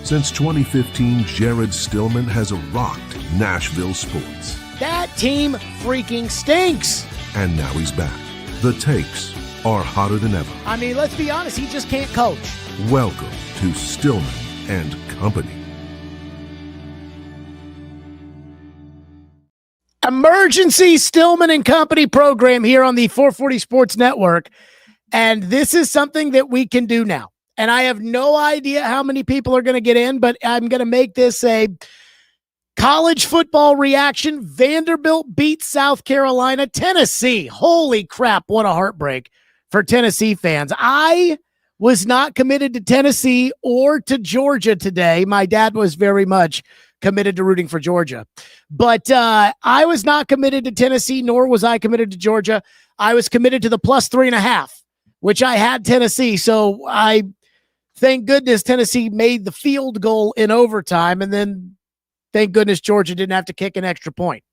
Since 2015, Jared Stillman has rocked Nashville sports. That team freaking stinks. And now he's back. The takes are hotter than ever. I mean, let's be honest, he just can't coach. Welcome to Stillman and Company. Emergency Stillman and Company program here on the 440 Sports Network. And this is something that we can do now. And I have no idea how many people are going to get in, but I'm going to make this a college football reaction. Vanderbilt beats South Carolina. Tennessee. Holy crap, what a heartbreak for Tennessee fans. I was not committed to Tennessee or to Georgia today. My dad was very much committed to rooting for Georgia. But I was not committed to Tennessee, nor was I committed to Georgia. I was committed to the plus 3.5, which I had Tennessee. So I thank goodness Tennessee made the field goal in overtime, and then thank goodness Georgia didn't have to kick an extra point.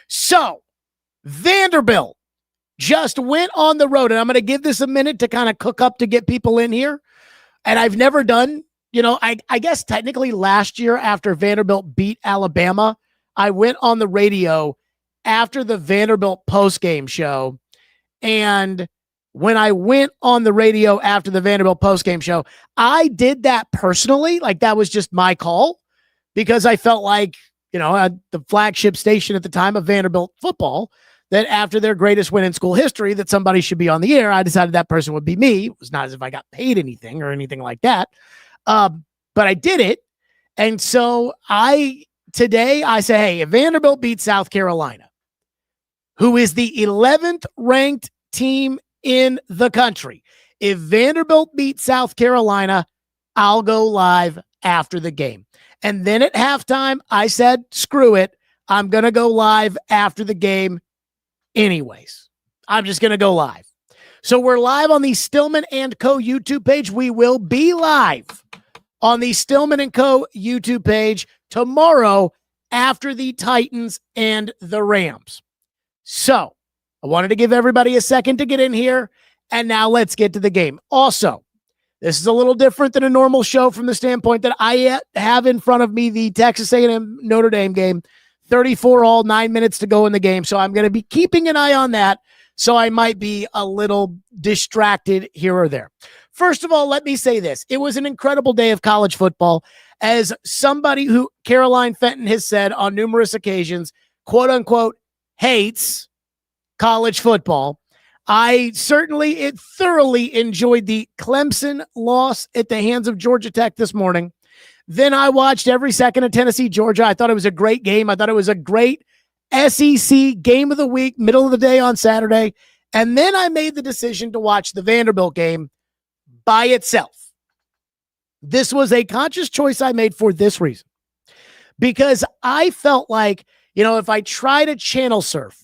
So Vanderbilt just went on the road, and I'm going to give this a minute to kind of cook up to get people in here. And I've never done, I guess technically last year after Vanderbilt beat Alabama, I went on the radio after the Vanderbilt postgame show. And when I went on the radio after the Vanderbilt postgame show, I did that personally. Like, that was just my call because I felt like, at the flagship station at the time of Vanderbilt football, that after their greatest win in school history, that somebody should be on the air. I decided that person would be me. It was not as if I got paid anything or anything like that. But I did it. And so today I say, hey, if Vanderbilt beats South Carolina, who is the 11th ranked team in the country, if Vanderbilt beats South Carolina, I'll go live after the game. And then at halftime, I said, screw it. I'm going to go live after the game anyways. I'm just going to go live. So we're live on the Stillman & Co. YouTube page. We will be live on the Stillman & Co. YouTube page tomorrow after the Titans and the Rams. So I wanted to give everybody a second to get in here, and now let's get to the game. Also, this is a little different than a normal show from the standpoint that I have in front of me the Texas A&M Notre Dame game, 34 all, 9 minutes to go in the game. So I'm going to be keeping an eye on that. So I might be a little distracted here or there. First of all, let me say this. It was an incredible day of college football. As somebody who Caroline Fenton has said on numerous occasions, quote unquote, hates college football, I thoroughly enjoyed the Clemson loss at the hands of Georgia Tech this morning. Then I watched every second of Tennessee, Georgia. I thought it was a great game. I thought it was a great SEC game of the week, middle of the day on Saturday. And then I made the decision to watch the Vanderbilt game by itself. This was a conscious choice I made for this reason. Because I felt like, if I try to channel surf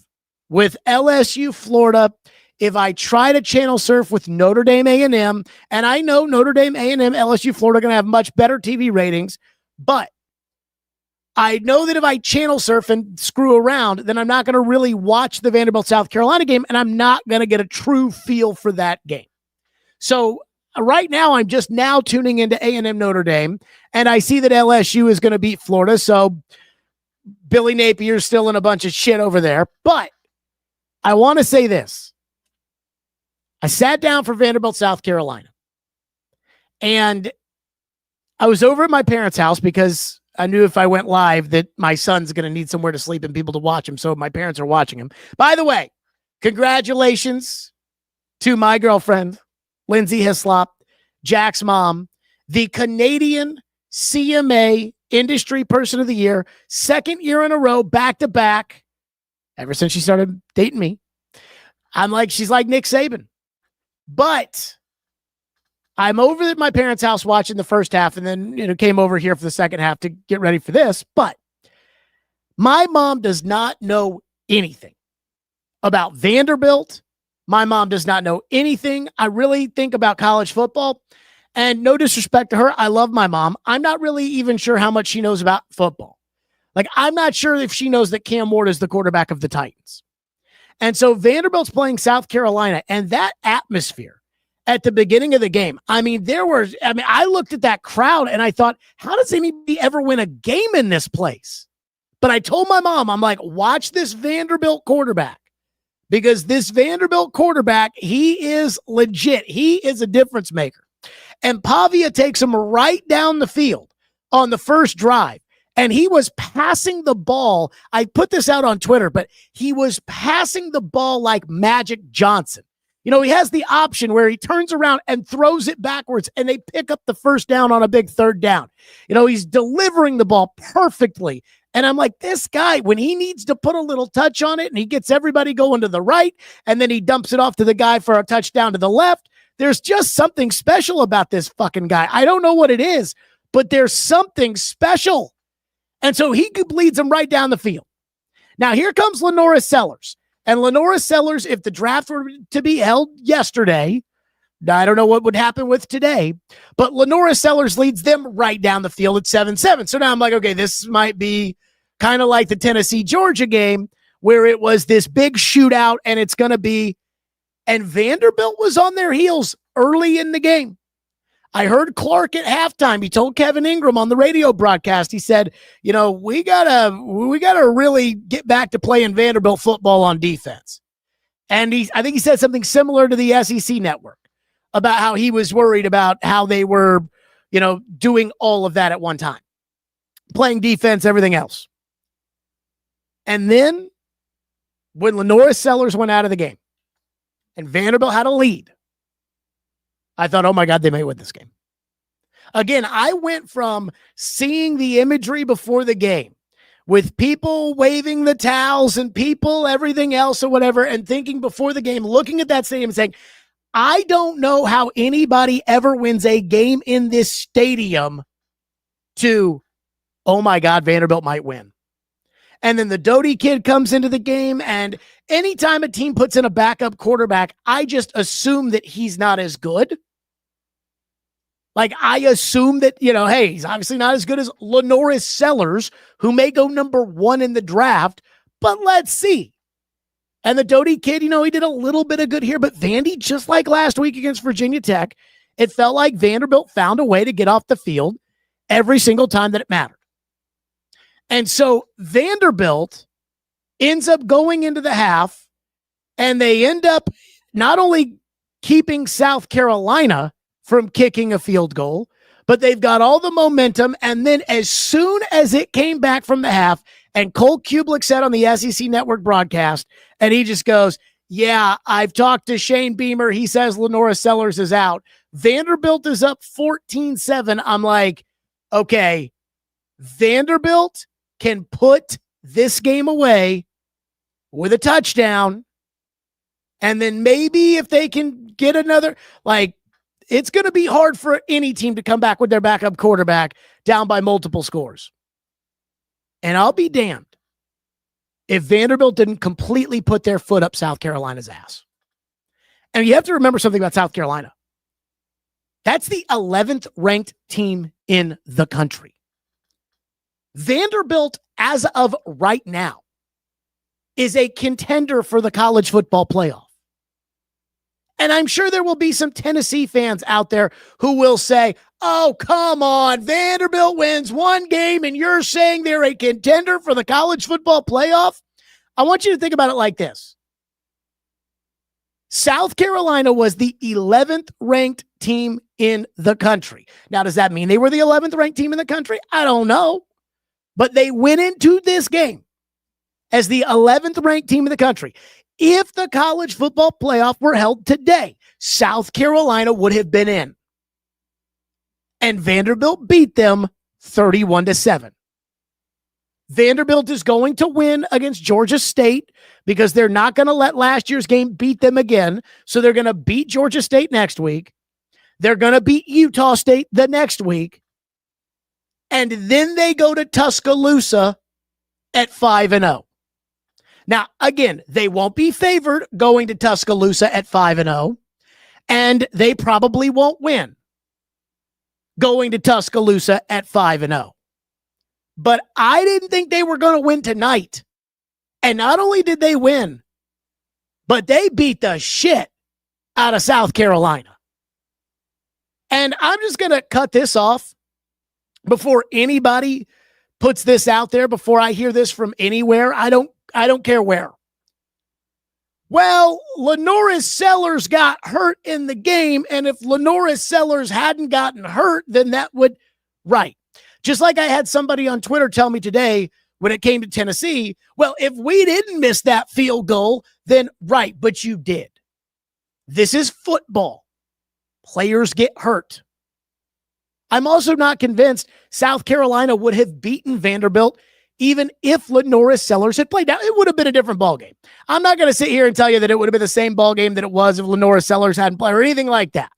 with LSU, Florida, if I try to channel surf with Notre Dame A&M, and I know Notre Dame A&M, LSU, Florida are going to have much better TV ratings, but I know that if I channel surf and screw around, then I'm not going to really watch the Vanderbilt South Carolina game, and I'm not going to get a true feel for that game. So right now, I'm just now tuning into A&M Notre Dame, and I see that LSU is going to beat Florida, so Billy Napier's still in a bunch of shit over there. But I want to say this. I sat down for Vanderbilt, South Carolina, and I was over at my parents' house because I knew if I went live that my son's going to need somewhere to sleep and people to watch him, so my parents are watching him. By the way, congratulations to my girlfriend, Lindsay Hislop, Jack's mom, the Canadian CMA Industry Person of the Year, second year in a row, back-to-back, ever since she started dating me. She's like Nick Saban. But I'm over at my parents' house watching the first half and then, came over here for the second half to get ready for this. But my mom does not know anything about Vanderbilt. My mom does not know anything. I really think about college football. And no disrespect to her, I love my mom. I'm not really even sure how much she knows about football. I'm not sure if she knows that Cam Ward is the quarterback of the Titans. And so Vanderbilt's playing South Carolina, and that atmosphere at the beginning of the game. I looked at that crowd and I thought, how does anybody ever win a game in this place? But I told my mom, I'm like, watch this Vanderbilt quarterback, because this Vanderbilt quarterback, he is legit. He is a difference maker. And Pavia takes him right down the field on the first drive. And he was passing the ball. I put this out on Twitter, but he was passing the ball like Magic Johnson. He has the option where he turns around and throws it backwards, and they pick up the first down on a big third down. He's delivering the ball perfectly. And I'm like, this guy, when he needs to put a little touch on it and he gets everybody going to the right, and then he dumps it off to the guy for a touchdown to the left, there's just something special about this fucking guy. I don't know what it is, but there's something special. And so he leads them right down the field. Now, here comes Lenora Sellers. And Lenora Sellers, if the draft were to be held yesterday, I don't know what would happen with today, but Lenora Sellers leads them right down the field at 7-7. So now I'm like, okay, this might be kind of like the Tennessee-Georgia game where it was this big shootout, and it's going to be, and Vanderbilt was on their heels early in the game. I heard Clark at halftime. He told Kevin Ingram on the radio broadcast, he said, we gotta really get back to playing Vanderbilt football on defense. And I think he said something similar to the SEC network about how he was worried about how they were, doing all of that at one time, playing defense, everything else. And then when Lenora Sellers went out of the game and Vanderbilt had a lead, I thought, oh my God, they may win this game. Again, I went from seeing the imagery before the game with people waving the towels and people, everything else or whatever, and thinking before the game, looking at that stadium and saying, I don't know how anybody ever wins a game in this stadium, to, oh my God, Vanderbilt might win. And then the Doty kid comes into the game, and anytime a team puts in a backup quarterback, I just assume that he's not as good. Like, I assume that, hey, he's obviously not as good as Lenora Sellers, who may go number 1 in the draft, but let's see. And the Doty kid, he did a little bit of good here, but Vandy, just like last week against Virginia Tech, it felt like Vanderbilt found a way to get off the field every single time that it mattered. And so Vanderbilt ends up going into the half, and they end up not only keeping South Carolina from kicking a field goal, but they've got all the momentum. And then as soon as it came back from the half, and Cole Kublik said on the SEC Network broadcast, and he just goes, yeah, I've talked to Shane Beamer. He says Lenora Sellers is out. Vanderbilt is up 14-7. I'm like, okay, Vanderbilt can put this game away with a touchdown. And then maybe if they can get another, it's going to be hard for any team to come back with their backup quarterback down by multiple scores. And I'll be damned if Vanderbilt didn't completely put their foot up South Carolina's ass. And you have to remember something about South Carolina. That's the 11th ranked team in the country. Vanderbilt, as of right now, is a contender for the college football playoff. And I'm sure there will be some Tennessee fans out there who will say, oh, come on, Vanderbilt wins one game and you're saying they're a contender for the college football playoff? I want you to think about it like this. South Carolina was the 11th ranked team in the country. Now, does that mean they were the 11th ranked team in the country? I don't know. But they went into this game as the 11th ranked team in the country. If the college football playoff were held today, South Carolina would have been in. And Vanderbilt beat them 31-7. Vanderbilt is going to win against Georgia State because they're not going to let last year's game beat them again. So they're going to beat Georgia State next week. They're going to beat Utah State the next week. And then they go to Tuscaloosa at 5-0. Now, again, they won't be favored going to Tuscaloosa at 5-0, and they probably won't win going to Tuscaloosa at 5-0. But I didn't think they were going to win tonight. And not only did they win, but they beat the shit out of South Carolina. And I'm just going to cut this off before anybody puts this out there, before I hear this from anywhere. I don't care where. Well, Lenoris Sellers got hurt in the game, and if Lenoris Sellers hadn't gotten hurt, then that would, right. Just like I had somebody on Twitter tell me today when it came to Tennessee, well, if we didn't miss that field goal, then right, but you did. This is football. Players get hurt. I'm also not convinced South Carolina would have beaten Vanderbilt even if Lenoris Sellers had played. Now, it would have been a different ballgame. I'm not going to sit here and tell you that it would have been the same ballgame that it was if Lenoris Sellers hadn't played or anything like that.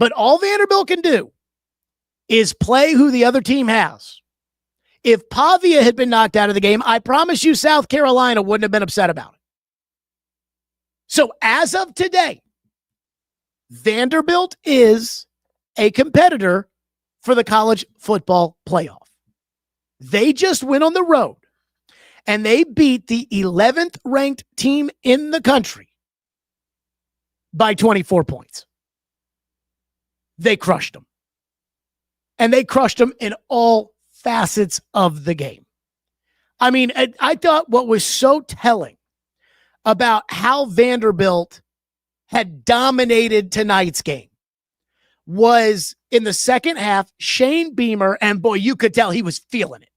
But all Vanderbilt can do is play who the other team has. If Pavia had been knocked out of the game, I promise you South Carolina wouldn't have been upset about it. So as of today, Vanderbilt is a competitor for the college football playoff. They just went on the road and they beat the 11th ranked team in the country by 24 points. They crushed them. And they crushed them in all facets of the game. I mean, I thought what was so telling about how Vanderbilt had dominated tonight's game was in the second half, Shane Beamer, and boy, you could tell he was feeling it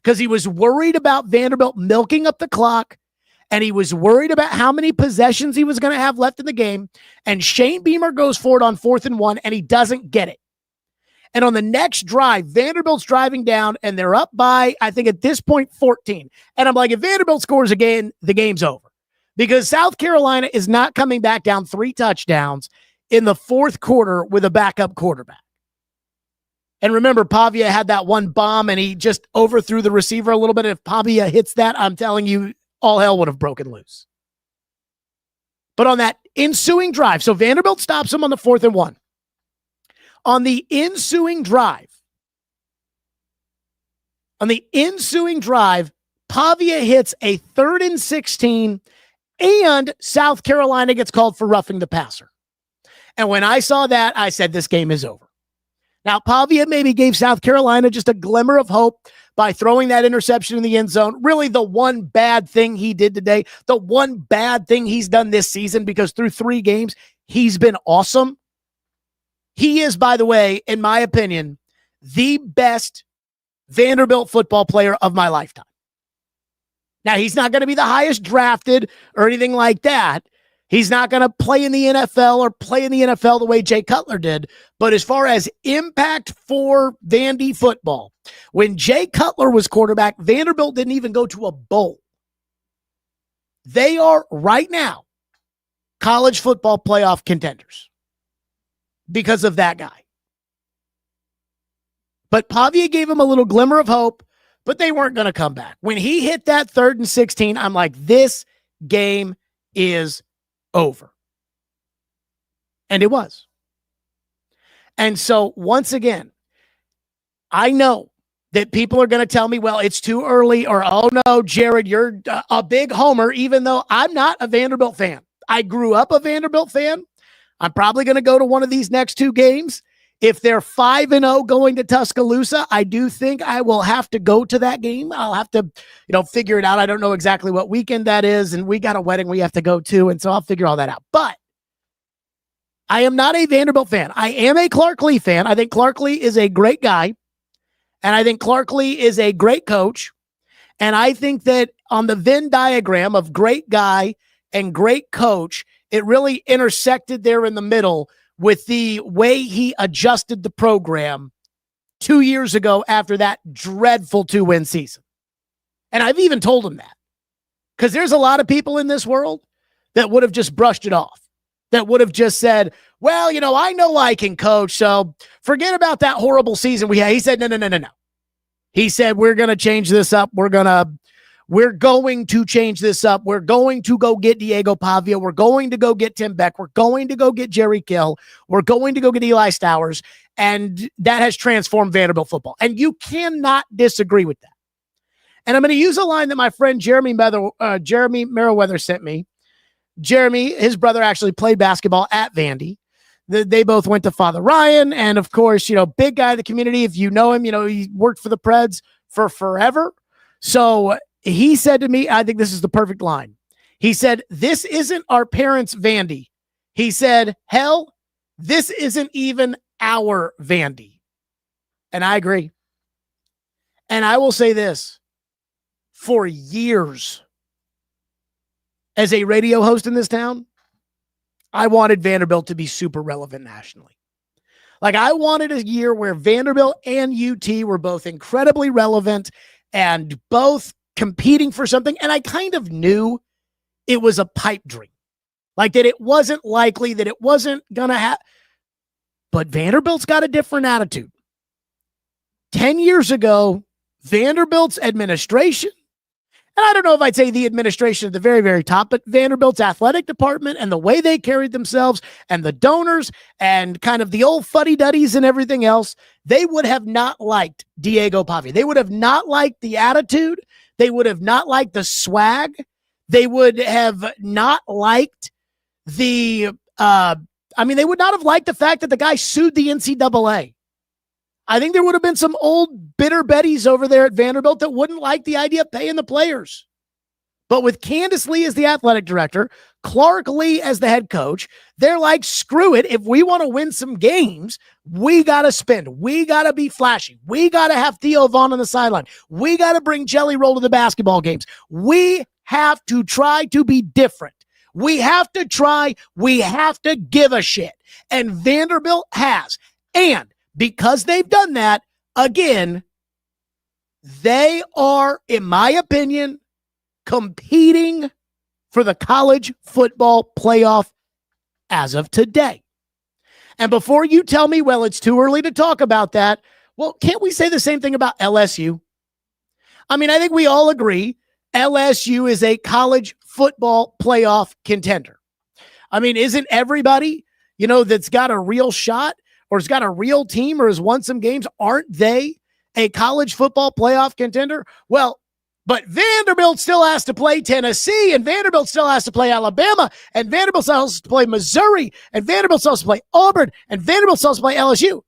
because he was worried about Vanderbilt milking up the clock, and he was worried about how many possessions he was going to have left in the game. And Shane Beamer goes forward on 4th and 1, and he doesn't get it. And on the next drive, Vanderbilt's driving down, and they're up by, I think at this point, 14. And I'm like, if Vanderbilt scores again, the game's over. Because South Carolina is not coming back down 3 touchdowns in the fourth quarter with a backup quarterback. And remember, Pavia had that one bomb, and he just overthrew the receiver a little bit. If Pavia hits that, I'm telling you, all hell would have broken loose. But on that ensuing drive, so Vanderbilt stops him on the 4th and 1. On the ensuing drive, Pavia hits a 3rd and 16, and South Carolina gets called for roughing the passer. And when I saw that, I said, this game is over. Now, Pavia maybe gave South Carolina just a glimmer of hope by throwing that interception in the end zone. Really the one bad thing he did today, the one bad thing he's done this season, because through 3 games, he's been awesome. He is, by the way, in my opinion, the best Vanderbilt football player of my lifetime. Now, he's not going to be the highest drafted or anything like that. He's not going to play in the NFL or play in the NFL the way Jay Cutler did. But as far as impact for Vandy football, when Jay Cutler was quarterback, Vanderbilt didn't even go to a bowl. They are right now college football playoff contenders because of that guy. But Pavia gave him a little glimmer of hope, but they weren't going to come back. When he hit that 3rd and 16, I'm like, this game is over. And it was. And so once again, I know that people are going to tell me, well, it's too early, or, oh no, Jared, you're a big homer, even though I'm not a Vanderbilt fan. I grew up a Vanderbilt fan. I'm probably going to go to one of these next 2 games. If they're 5-0 going to Tuscaloosa, I do think I will have to go to that game. I'll have to, figure it out. I don't know exactly what weekend that is, and we got a wedding we have to go to, and so I'll figure all that out. But I am not a Vanderbilt fan. I am a Clark Lee fan. I think Clark Lee is a great guy, and I think Clark Lee is a great coach, and I think that on the Venn diagram of great guy and great coach, it really intersected there in the middle with the way he adjusted the program 2 years ago after that dreadful 2-win season. And I've even told him that, because there's a lot of people in this world that would have just brushed it off, that would have just said, well, I know I can coach, so forget about that horrible season we had. He said, no. He said, we're going to change this up. We're going to change this up. We're going to go get Diego Pavia. We're going to go get Tim Beck. We're going to go get Jerry Kill. We're going to go get Eli Stowers. And that has transformed Vanderbilt football. And you cannot disagree with that. And I'm going to use a line that my friend Jeremy Merriweather sent me. Jeremy, his brother, actually played basketball at Vandy. They both went to Father Ryan. And of course, big guy in the community. If you know him, he worked for the Preds for forever. So he said to me, I think this is the perfect line. He said, "This isn't our parents' Vandy." He said, "Hell, this isn't even our Vandy." And I agree. And I will say this, for years as a radio host in this town, I wanted Vanderbilt to be super relevant nationally. Like, I wanted a year where Vanderbilt and UT were both incredibly relevant and both competing for something. And I kind of knew it was a pipe dream. Like, that it wasn't likely, that it wasn't going to happen. But Vanderbilt's got a different attitude. 10 years ago, Vanderbilt's administration, and I don't know if I'd say the administration at the very, very top, but Vanderbilt's athletic department and the way they carried themselves and the donors and kind of the old fuddy-duddies and everything else, they would have not liked Diego Pavia. They would have not liked the attitude. They would have not liked the swag. They would have not liked they would not have liked the fact that the guy sued the NCAA. I think there would have been some old bitter Bettys over there at Vanderbilt that wouldn't like the idea of paying the players. But with Candace Lee as the athletic director, Clark Lee as the head coach, they're like, screw it. If we want to win some games, we got to spend. We got to be flashy. We got to have Theo Vaughn on the sideline. We got to bring Jelly Roll to the basketball games. We have to try to be different. We have to try. We have to give a shit. And Vanderbilt has. And because they've done that, again, they are, in my opinion, competing for the college football playoff as of today. And before you tell me, well, it's too early to talk about that, well, can't we say the same thing about LSU? I mean, I think we all agree LSU is a college football playoff contender. I mean, isn't everybody, that's got a real shot or has got a real team or has won some games, aren't they a college football playoff contender? Well, but Vanderbilt still has to play Tennessee, and Vanderbilt still has to play Alabama, and Vanderbilt still has to play Missouri, and Vanderbilt still has to play Auburn, and Vanderbilt still has to play LSU.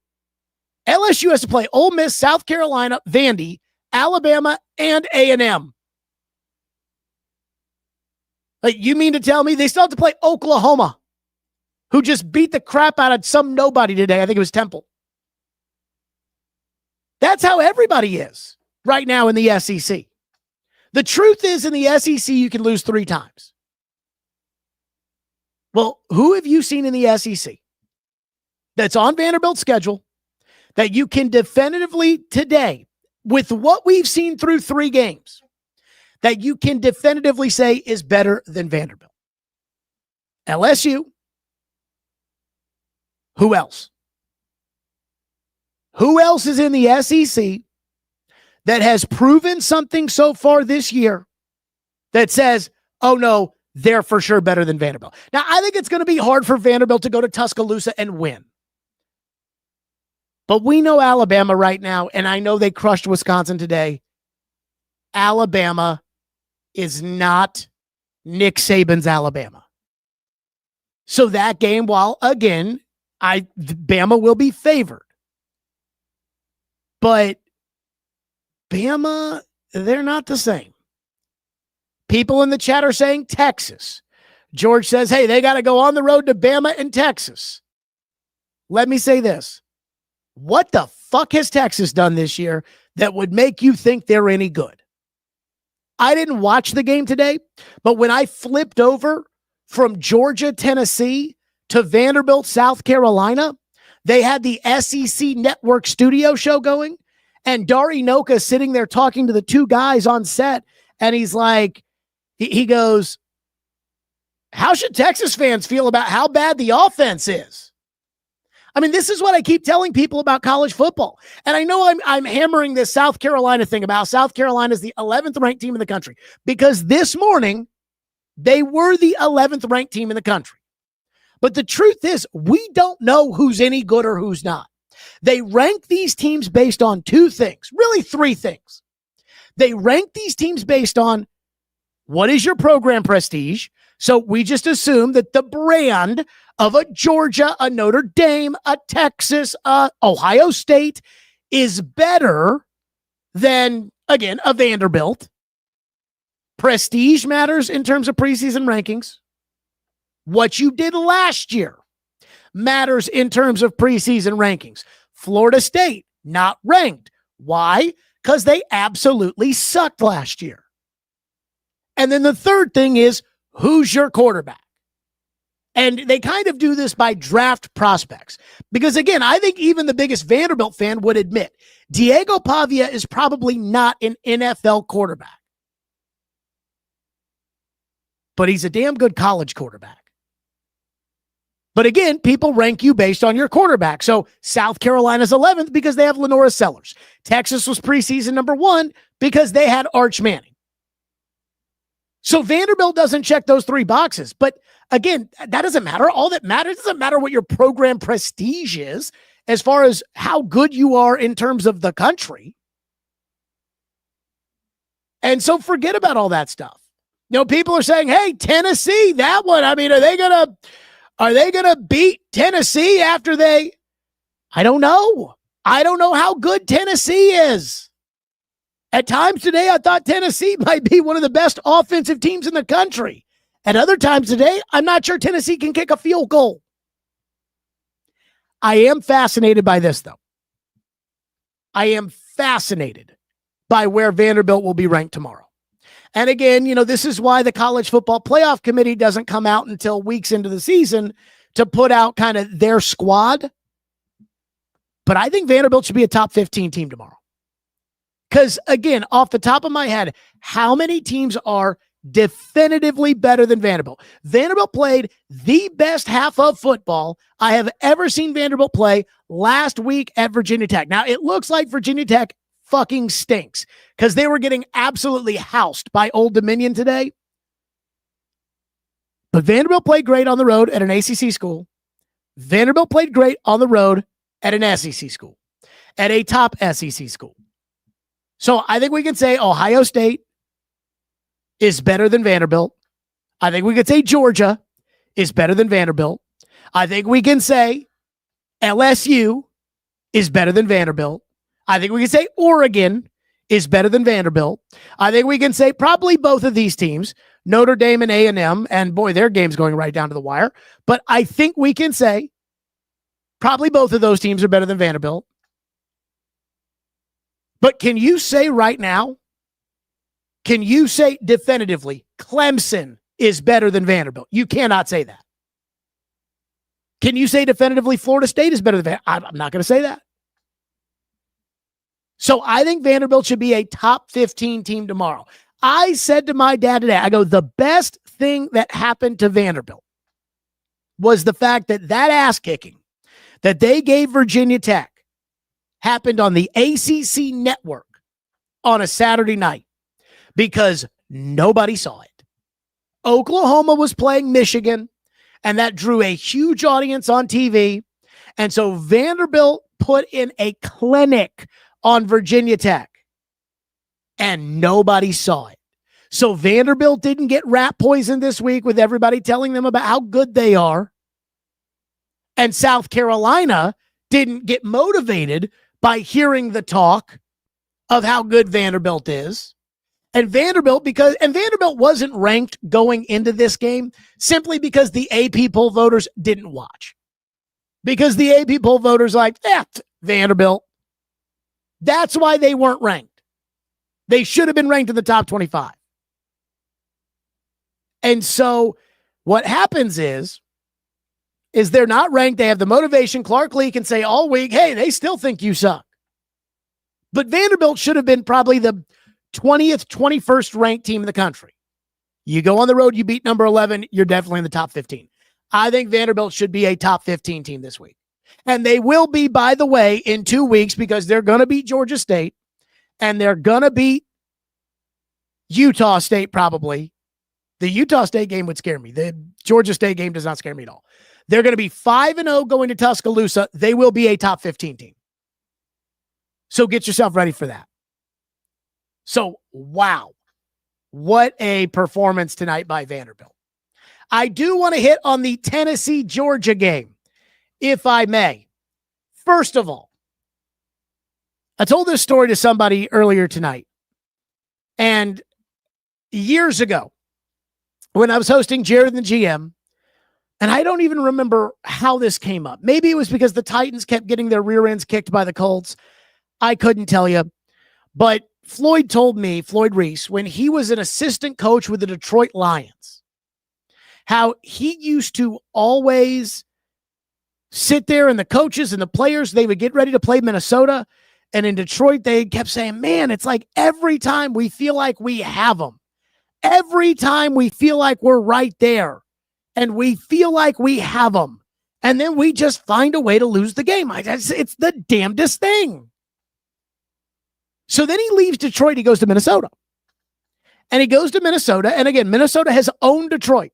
LSU has to play Ole Miss, South Carolina, Vandy, Alabama, and A&M. Like, you mean to tell me they still have to play Oklahoma, who just beat the crap out of some nobody today? I think it was Temple. That's how everybody is right now in the SEC. The truth is, in the SEC, you can lose 3 times. Well, who have you seen in the SEC that's on Vanderbilt's schedule that you can definitively today, with what we've seen through 3 games, that you can definitively say is better than Vanderbilt? LSU. Who else? Who else is in the SEC that has proven something so far this year that says, oh no, they're for sure better than Vanderbilt? Now, I think it's going to be hard for Vanderbilt to go to Tuscaloosa and win. But we know Alabama right now, and I know they crushed Wisconsin today. Alabama is not Nick Saban's Alabama. So that game, while again, Bama will be favored. But Bama, they're not the same. People in the chat are saying Texas. George says, hey, they got to go on the road to Bama and Texas. Let me say this. What the fuck has Texas done this year that would make you think they're any good? I didn't watch the game today, but when I flipped over from Georgia, Tennessee to Vanderbilt, South Carolina, they had the SEC Network studio show going, and Dari Noka sitting there talking to the 2 guys on set, and he's like, he goes, how should Texas fans feel about how bad the offense is? I mean, this is what I keep telling people about college football. And I know I'm hammering this South Carolina thing about South Carolina is the 11th ranked team in the country, because this morning they were the 11th ranked team in the country. But the truth is, we don't know who's any good or who's not. They rank these teams based on 2 things, really 3 things. They rank these teams based on what is your program prestige. So we just assume that the brand of a Georgia, a Notre Dame, a Texas, Ohio State is better than, again, a Vanderbilt. Prestige matters in terms of preseason rankings. What you did last year matters in terms of preseason rankings. Florida State, not ranked. Why? Because they absolutely sucked last year. And then the third thing is, who's your quarterback? And they kind of do this by draft prospects. Because again, I think even the biggest Vanderbilt fan would admit Diego Pavia is probably not an NFL quarterback. But he's a damn good college quarterback. But again, people rank you based on your quarterback. So South Carolina's 11th because they have Lenora Sellers. Texas was preseason number 1 because they had Arch Manning. So Vanderbilt doesn't check those 3 boxes. But again, that doesn't matter. All that matters, it doesn't matter what your program prestige is as far as how good you are in terms of the country. And so forget about all that stuff. You know, people are saying, hey, Tennessee, that one, I mean, are they going to beat Tennessee after they, I don't know. I don't know how good Tennessee is. At times today, I thought Tennessee might be one of the best offensive teams in the country. At other times today, I'm not sure Tennessee can kick a field goal. I am fascinated by this, though. I am fascinated by where Vanderbilt will be ranked tomorrow. And again, you know, this is why the College Football Playoff Committee doesn't come out until weeks into the season to put out kind of their squad. But I think Vanderbilt should be a top 15 team tomorrow. Because, again, off the top of my head, how many teams are definitively better than Vanderbilt? Vanderbilt played the best half of football I have ever seen Vanderbilt play last week at Virginia Tech. Now, it looks like Virginia Tech fucking stinks because they were getting absolutely housed by Old Dominion today. But Vanderbilt played great on the road at an ACC school. Vanderbilt played great on the road at an SEC school, at a top SEC school. So I think we can say Ohio State is better than Vanderbilt. I think we could say Georgia is better than Vanderbilt. I think we can say LSU is better than Vanderbilt. I think we can say Oregon is better than Vanderbilt. I think we can say probably both of these teams, Notre Dame and A&M, and boy, their game's going right down to the wire. But I think we can say probably both of those teams are better than Vanderbilt. But can you say right now, can you say definitively Clemson is better than Vanderbilt? You cannot say that. Can you say definitively Florida State is better than Vanderbilt? I'm not going to say that. So I think Vanderbilt should be a top 15 team tomorrow. I said to my dad today, I go, the best thing that happened to Vanderbilt was the fact that ass kicking that they gave Virginia Tech happened on the ACC network on a Saturday night because nobody saw it. Oklahoma was playing Michigan, and that drew a huge audience on TV. And so Vanderbilt put in a clinic on Virginia Tech, and nobody saw it. So Vanderbilt didn't get rat poisoned this week with everybody telling them about how good they are. And South Carolina didn't get motivated by hearing the talk of how good Vanderbilt is. And Vanderbilt wasn't ranked going into this game simply because the AP poll voters didn't watch. Because the AP poll voters like, Vanderbilt. That's why they weren't ranked. They should have been ranked in the top 25. And so what happens is they're not ranked. They have the motivation. Clark Lee can say all week, hey, they still think you suck. But Vanderbilt should have been probably the 20th, 21st ranked team in the country. You go on the road, you beat number 11, you're definitely in the top 15. I think Vanderbilt should be a top 15 team this week. And they will be, by the way, in 2 weeks because they're going to beat Georgia State and they're going to beat Utah State probably. The Utah State game would scare me. The Georgia State game does not scare me at all. They're going to be 5-0 going to Tuscaloosa. They will be a top 15 team. So get yourself ready for that. So, wow. What a performance tonight by Vanderbilt. I do want to hit on the Tennessee-Georgia game, if I may. First of all, I told this story to somebody earlier tonight. And years ago, when I was hosting Jared and the GM, and I don't even remember how this came up. Maybe it was because the Titans kept getting their rear ends kicked by the Colts. I couldn't tell you. But Floyd told me, Floyd Reese, when he was an assistant coach with the Detroit Lions, how he used to always sit there and the coaches and the players, they would get ready to play Minnesota. And in Detroit, they kept saying, man, it's like every time we feel like we have them. Every time we feel like we're right there. And we feel like we have them. And then we just find a way to lose the game. It's the damnedest thing. So then he leaves Detroit. He goes to Minnesota. And he goes to Minnesota. And again, Minnesota has owned Detroit.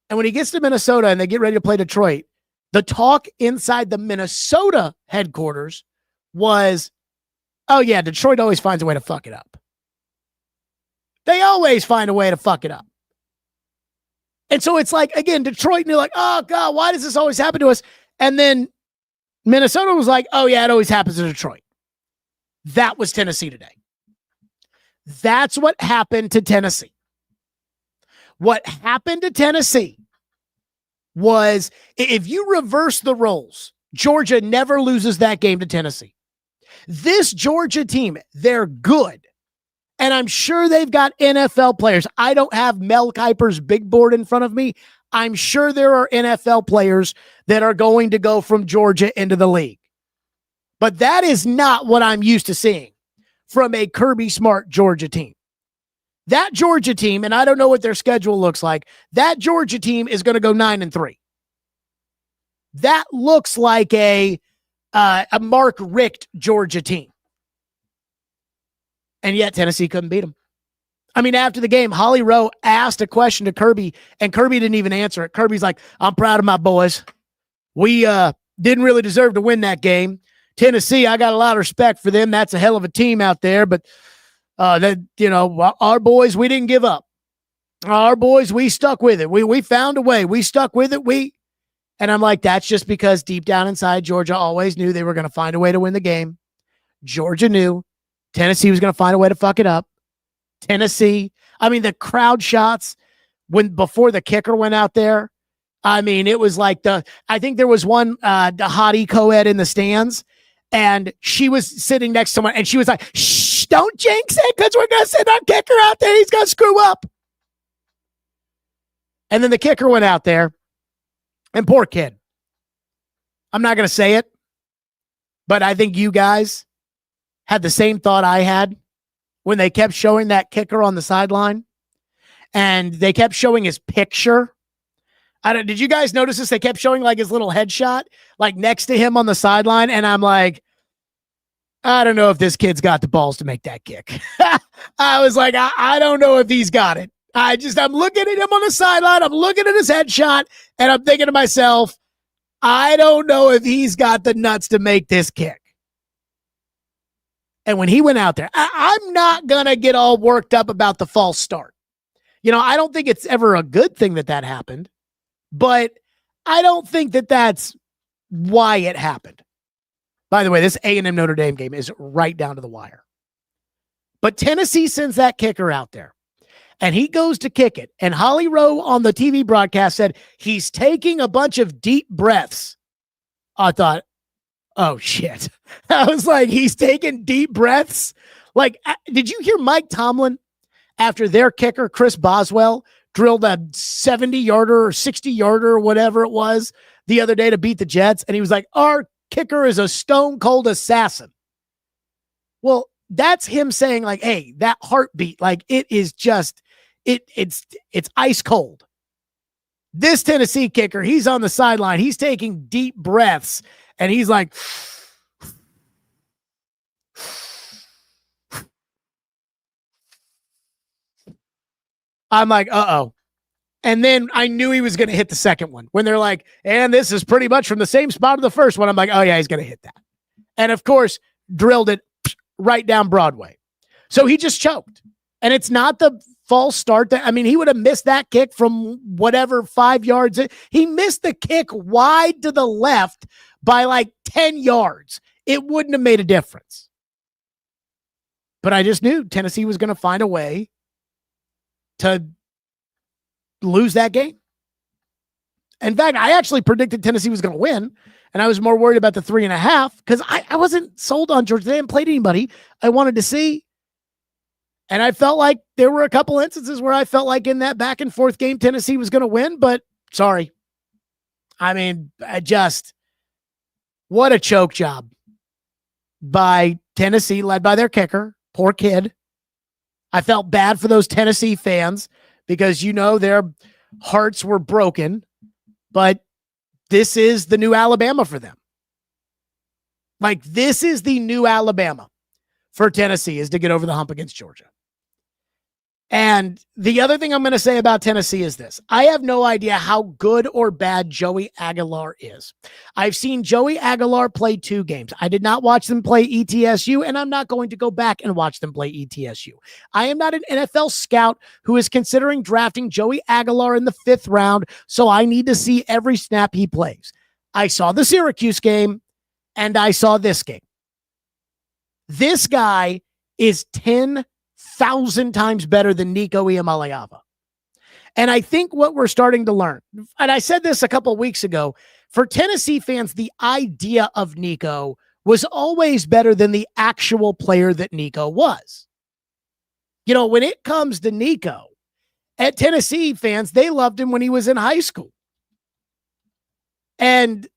And when he gets to Minnesota and they get ready to play Detroit, the talk inside the Minnesota headquarters was, oh yeah, Detroit always finds a way to fuck it up. They always find a way to fuck it up. And so it's like, again, Detroit, and you're like, oh God, why does this always happen to us? And then Minnesota was like, oh yeah, it always happens to Detroit. That was Tennessee today. That's what happened to Tennessee. What happened to Tennessee was, if you reverse the roles, Georgia never loses that game to Tennessee. This Georgia team, they're good. And I'm sure they've got NFL players. I don't have Mel Kiper's big board in front of me. I'm sure there are NFL players that are going to go from Georgia into the league. But that is not what I'm used to seeing from a Kirby Smart Georgia team. That Georgia team, and I don't know what their schedule looks like, that Georgia team is going to go 9-3. That looks like a Mark Richt Georgia team. And yet Tennessee couldn't beat them. I mean, after the game, Holly Rowe asked a question to Kirby, and Kirby didn't even answer it. Kirby's like, I'm proud of my boys. We didn't really deserve to win that game. Tennessee, I got a lot of respect for them. That's a hell of a team out there. But, our boys, we didn't give up. Our boys, we stuck with it. We found a way. We stuck with it. And I'm like, that's just because deep down inside, Georgia always knew they were going to find a way to win the game. Georgia knew Tennessee was going to find a way to fuck it up. Tennessee, I mean, the crowd shots before the kicker went out there. I mean, it was like I think there was one, the hottie co-ed in the stands, and she was sitting next to someone, and she was like, shh, don't jinx it, because we're going to send our kicker out there. He's going to screw up. And then the kicker went out there, and poor kid. I'm not going to say it, but I think you guys had the same thought I had when they kept showing that kicker on the sideline, and they kept showing his picture. Did you guys notice this? They kept showing like his little headshot, like next to him on the sideline. And I'm like, I don't know if this kid's got the balls to make that kick. I was like, I don't know if he's got it. I'm looking at him on the sideline. I'm looking at his headshot, and I'm thinking to myself, I don't know if he's got the nuts to make this kick. And when he went out there, I'm not going to get all worked up about the false start. I don't think it's ever a good thing that happened, but I don't think that that's why it happened. By the way, this A&M Notre Dame game is right down to the wire. But Tennessee sends that kicker out there, and he goes to kick it. And Holly Rowe on the TV broadcast said he's taking a bunch of deep breaths. I thought, oh, shit. I was like, he's taking deep breaths? Like, did you hear Mike Tomlin after their kicker, Chris Boswell, drilled a 70-yarder or 60-yarder or whatever it was the other day to beat the Jets? And he was like, our kicker is a stone-cold assassin. Well, that's him saying, like, hey, that heartbeat, like, it is just, it's ice cold. This Tennessee kicker, he's on the sideline. He's taking deep breaths. And he's like, I'm like, uh-oh. And then I knew he was going to hit the second one when they're like, and this is pretty much from the same spot of the first one. I'm like, oh yeah, he's going to hit that. And of course, drilled it right down Broadway. So he just choked. And it's not the false start. He would have missed that kick from whatever 5 yards. He missed the kick wide to the left by like 10 yards. It wouldn't have made a difference. But I just knew Tennessee was going to find a way to lose that game. In fact, I actually predicted Tennessee was going to win, and I was more worried about the 3.5 because I wasn't sold on Georgia. They hadn't played anybody I wanted to see. And I felt like there were a couple instances where I felt like in that back and forth game, Tennessee was going to win, but sorry. What a choke job by Tennessee, led by their kicker. Poor kid. I felt bad for those Tennessee fans because, their hearts were broken, but this is the new Alabama for them. Like, this is the new Alabama for Tennessee, is to get over the hump against Georgia. And the other thing I'm going to say about Tennessee is this. I have no idea how good or bad Joey Agalar is. I've seen Joey Agalar play 2 games. I did not watch them play ETSU, and I'm not going to go back and watch them play ETSU. I am not an NFL scout who is considering drafting Joey Agalar in the 5th round, so I need to see every snap he plays. I saw the Syracuse game, and I saw this game. This guy is 10,000 times better than Nico Iamaleava. And I think what we're starting to learn, and I said this a couple of weeks ago, for Tennessee fans, the idea of Nico was always better than the actual player that Nico was. When it comes to Nico, at Tennessee fans, they loved him when he was in high school. And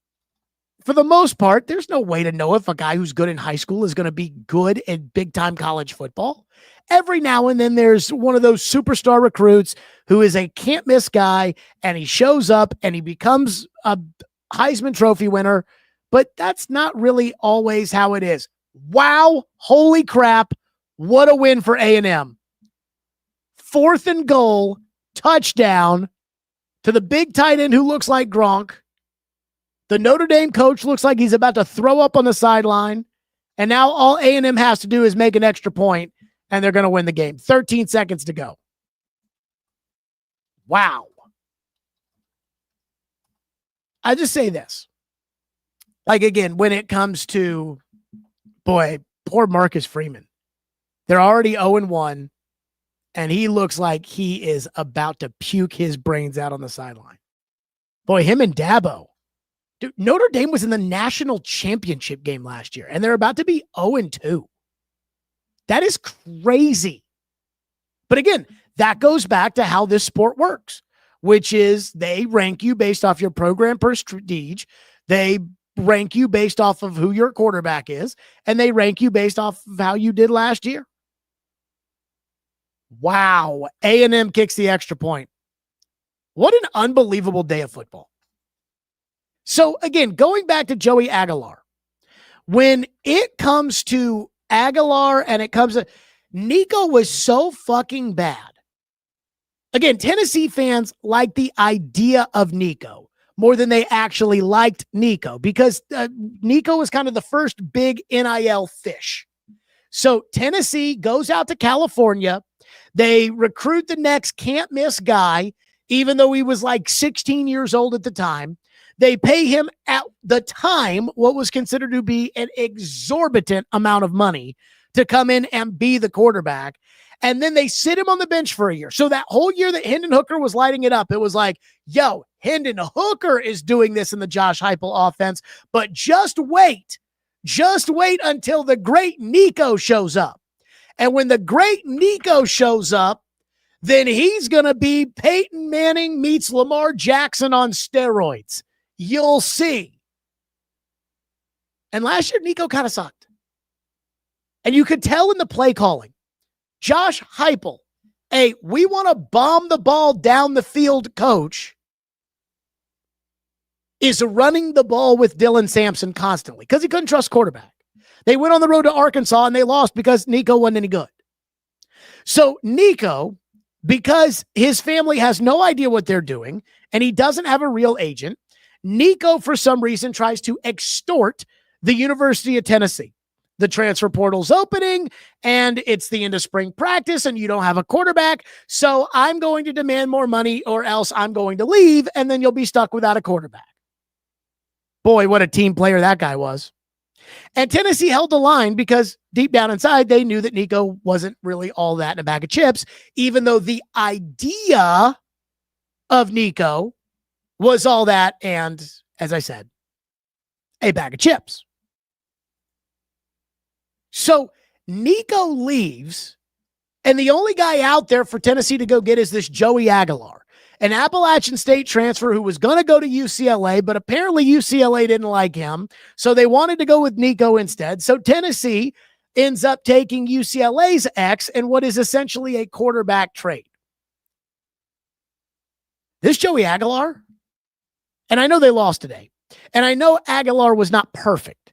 for the most part, there's no way to know if a guy who's good in high school is going to be good in big-time college football. Every now and then there's one of those superstar recruits who is a can't-miss guy, and he shows up and he becomes a Heisman Trophy winner, but that's not really always how it is. Wow, holy crap, what a win for A&M. 4th and goal, touchdown to the big tight end who looks like Gronk. The Notre Dame coach looks like he's about to throw up on the sideline, and now all A&M has to do is make an extra point, and they're going to win the game. 13 seconds to go. Wow. I just say this. Like, again, when it comes to, poor Marcus Freeman. They're already 0-1, and he looks like he is about to puke his brains out on the sideline. Him and Dabo. Dude, Notre Dame was in the national championship game last year, and they're about to be 0-2. That is crazy. But again, that goes back to how this sport works, which is they rank you based off your program prestige. They rank you based off of who your quarterback is, and they rank you based off of how you did last year. Wow. A&M kicks the extra point. What an unbelievable day of football. So again, going back to Joey Agalar, when it comes to Agalar and it comes to Nico was so fucking bad. Again, Tennessee fans like the idea of Nico more than they actually liked Nico because Nico was kind of the first big NIL fish. So Tennessee goes out to California. They recruit the next can't miss guy, even though he was like 16 years old at the time. They pay him at the time what was considered to be an exorbitant amount of money to come in and be the quarterback. And then they sit him on the bench for a year. So that whole year that Hendon Hooker was lighting it up, it was like, yo, Hendon Hooker is doing this in the Josh Heupel offense. But just wait until the great Nico shows up. And when the great Nico shows up, then he's going to be Peyton Manning meets Lamar Jackson on steroids. You'll see. And last year, Nico kind of sucked. And you could tell in the play calling. Josh Heupel, we want to bomb the ball down the field coach, is running the ball with Dylan Sampson constantly because he couldn't trust quarterback. They went on the road to Arkansas and they lost because Nico wasn't any good. So Nico, because his family has no idea what they're doing and he doesn't have a real agent, Nico, for some reason, tries to extort the University of Tennessee. the transfer portal's opening and it's the end of spring practice and you don't have a quarterback. So I'm going to demand more money or else I'm going to leave and then you'll be stuck without a quarterback. Boy, what a team player that guy was. And Tennessee held the line because deep down inside, they knew that Nico wasn't really all that in a bag of chips, even though the idea of Nico was all that and, as I said, a bag of chips. So Nico leaves, and the only guy out there for Tennessee to go get is this Joey Agalar, an Appalachian State transfer who was going to go to UCLA, but apparently UCLA didn't like him, so they wanted to go with Nico instead. So Tennessee ends up taking UCLA's ex in what is essentially a quarterback trade. This Joey Agalar, and I know they lost today, and I know Agalar was not perfect.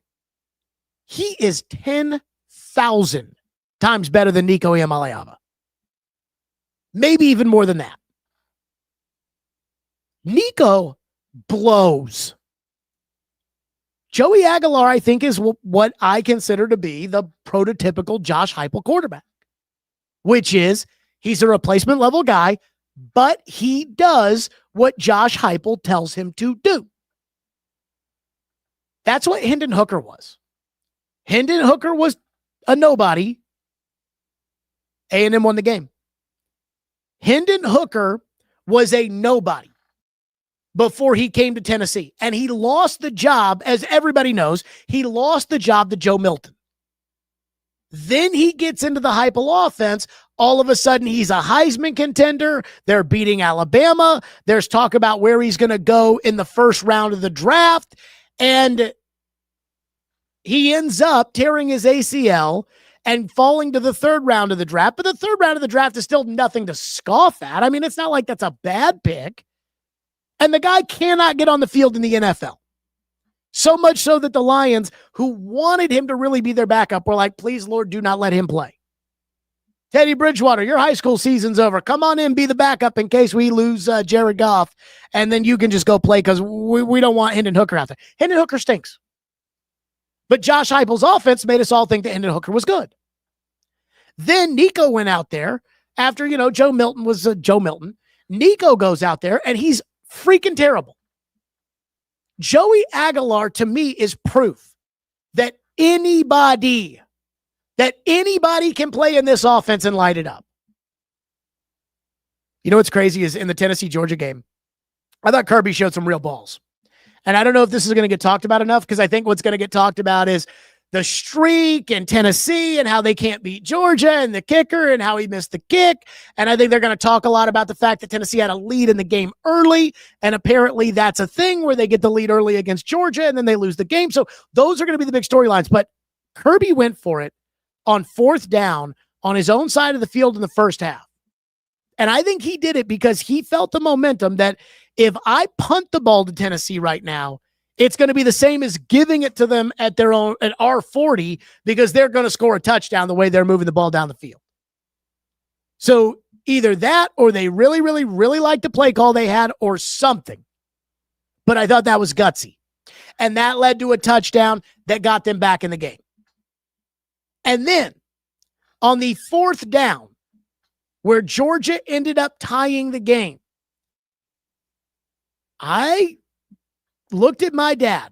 He is 10,000 times better than Nico Iamaleava. Maybe even more than that. Nico blows. Joey Agalar, I think, is what I consider to be the prototypical Josh Heupel quarterback, which is he's a replacement level guy, but he does what Josh Heupel tells him to do. That's what Hendon Hooker was. Hendon Hooker was a nobody. A&M won the game. Hendon Hooker was a nobody before he came to Tennessee. And he lost the job, as everybody knows, he lost the job to Joe Milton. Then he gets into the Heupel offense. All of a sudden, he's a Heisman contender. They're beating Alabama. There's talk about where he's going to go in the first round of the draft. And he ends up tearing his ACL and falling to the third round of the draft. But the third round of the draft is still nothing to scoff at. I mean, it's not like that's a bad pick. And the guy cannot get on the field in the NFL. So much so that the Lions, who wanted him to really be their backup, were like, please, Lord, do not let him play. Teddy Bridgewater, your high school season's over. Come on in, be the backup in case we lose Jared Goff, and then you can just go play because we don't want Hendon Hooker out there. Hendon Hooker stinks. But Josh Heupel's offense made us all think that Hendon Hooker was good. Then Nico went out there after, Joe Milton was Joe Milton. Nico goes out there, and he's freaking terrible. Joey Agalar, to me, is proof that anybody can play in this offense and light it up. You know what's crazy is in the Tennessee-Georgia game, I thought Kirby showed some real balls. And I don't know if this is going to get talked about enough because I think what's going to get talked about is the streak and Tennessee and how they can't beat Georgia and the kicker and how he missed the kick. And I think they're going to talk a lot about the fact that Tennessee had a lead in the game early. And apparently that's a thing where they get the lead early against Georgia and then they lose the game. So those are going to be the big storylines. But Kirby went for it on fourth down on his own side of the field in the first half. And I think he did it because he felt the momentum that if I punt the ball to Tennessee right now, it's going to be the same as giving it to them at their own at R40 because they're going to score a touchdown the way they're moving the ball down the field. So either that or they really, really, really liked the play call they had or something. But I thought that was gutsy. And that led to a touchdown that got them back in the game. And then on the fourth down, where Georgia ended up tying the game, I looked at my dad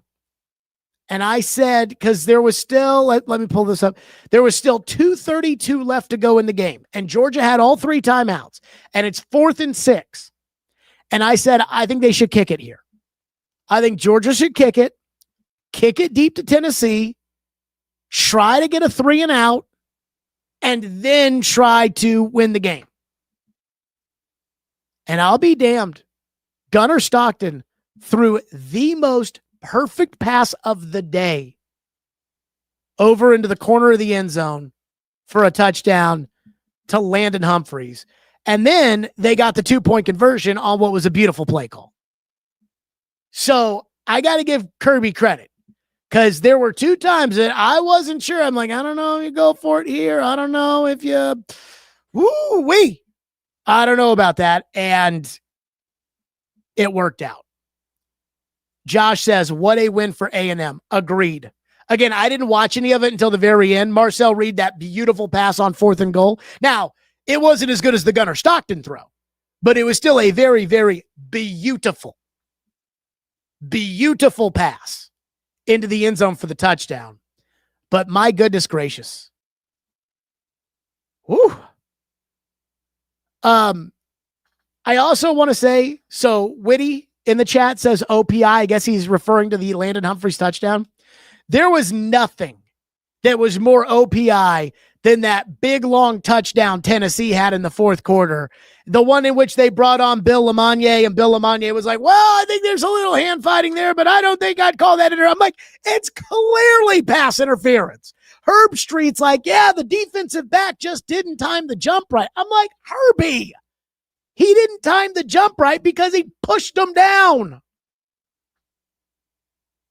and I said, because there was still, let me pull this up. There was still 2:32 left to go in the game. And Georgia had all three timeouts. And it's 4th and 6. And I said, I think they should kick it here. I think Georgia should kick it deep to Tennessee, try to get a 3 and out, and then try to win the game. And I'll be damned. Gunnar Stockton threw the most perfect pass of the day over into the corner of the end zone for a touchdown to Landon Humphreys. And then they got the 2-point conversion on what was a beautiful play call. So I got to give Kirby credit because there were 2 times that I wasn't sure. I'm like, I don't know if you go for it here. I don't know if you, I don't know about that. And it worked out. Josh says, what a win for A&M. Agreed. Again, I didn't watch any of it until the very end. Marcel Reed, that beautiful pass on 4th and goal. Now, it wasn't as good as the Gunnar Stockton throw, but it was still a very, very beautiful pass into the end zone for the touchdown. But my goodness gracious. Woo. I also want to say, so Witty in the chat says OPI. I guess he's referring to the Landon Humphreys touchdown. There was nothing that was more OPI than that big, long touchdown Tennessee had in the 4th quarter. The one in which they brought on Bill LeMonnier, and Bill LeMonnier was like, well, I think there's a little hand fighting there, but I don't think I'd call that I'm like, it's clearly pass interference. Herb Street's like, yeah, the defensive back just didn't time the jump right. I'm like, Herbie, he didn't time the jump right because he pushed him down.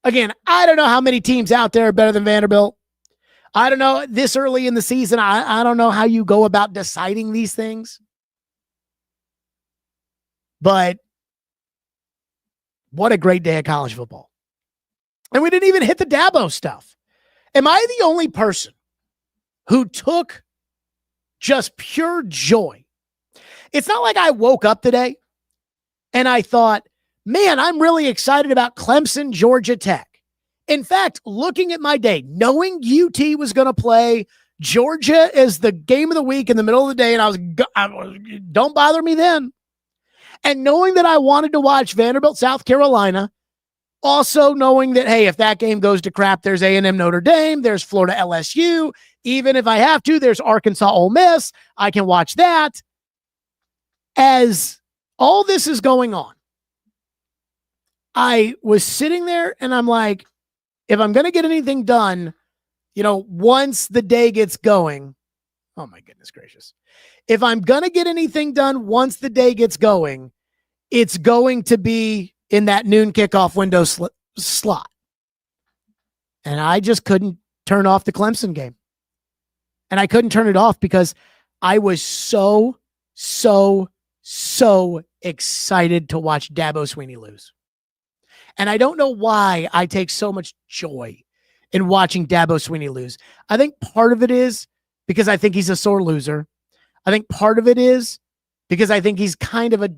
Again, I don't know how many teams out there are better than Vanderbilt. I don't know. This early in the season, I don't know how you go about deciding these things. But what a great day of college football. And we didn't even hit the Dabo stuff. Am I the only person who took just pure joy? It's not like I woke up today and I thought, man, I'm really excited about Clemson, Georgia Tech. In fact, looking at my day, knowing UT was going to play Georgia as the game of the week in the middle of the day, and I was don't bother me then. And knowing that I wanted to watch Vanderbilt, South Carolina, also knowing that, hey, if that game goes to crap, there's A&M Notre Dame, there's Florida LSU. Even if I have to, there's Arkansas Ole Miss. I can watch that. As all this is going on, I was sitting there and I'm like, if I'm going to get anything done, once the day gets going, oh my goodness gracious. If I'm going to get anything done once the day gets going, it's going to be in that noon kickoff window slot. And I just couldn't turn off the Clemson game. And I couldn't turn it off because I was so excited to watch Dabo Sweeney lose. And I don't know why I take so much joy in watching Dabo Sweeney lose. I think part of it is because I think he's a sore loser. I think part of it is because I think he's kind of a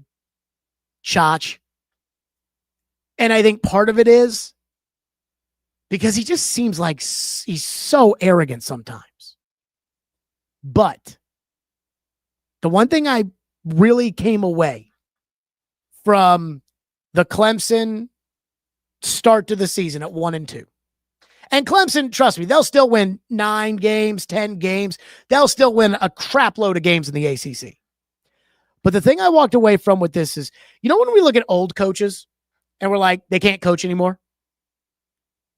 chotch. And I think part of it is because he just seems like he's so arrogant sometimes. But the one thing I really came away from the Clemson start to the season at 1-2. And Clemson, trust me, they'll still win 9 games, 10 games. They'll still win a crap load of games in the ACC. But the thing I walked away from with this is, when we look at old coaches and we're like, they can't coach anymore.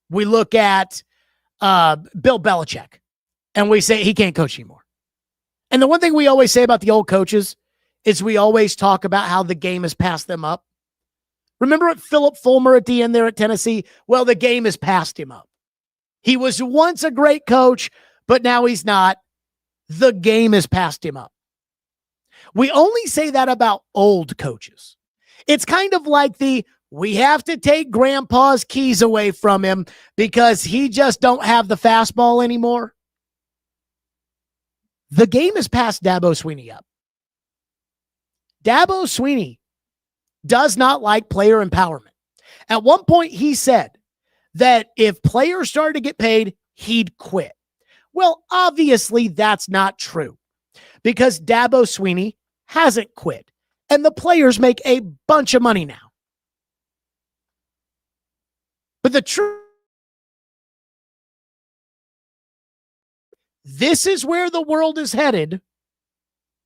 We look at Bill Belichick and we say he can't coach anymore. And the one thing we always say about the old coaches is we always talk about how the game has passed them up. Remember at Philip Fulmer at the end there at Tennessee? Well, the game has passed him up. He was once a great coach, but now he's not. The game has passed him up. We only say that about old coaches. It's kind of like we have to take grandpa's keys away from him because he just don't have the fastball anymore. The game has passed Dabo Sweeney up. Dabo Sweeney does not like player empowerment. At one point, he said that if players started to get paid, he'd quit. Well, obviously, that's not true because Dabo Sweeney hasn't quit, and the players make a bunch of money now. But the truth, this is where the world is headed,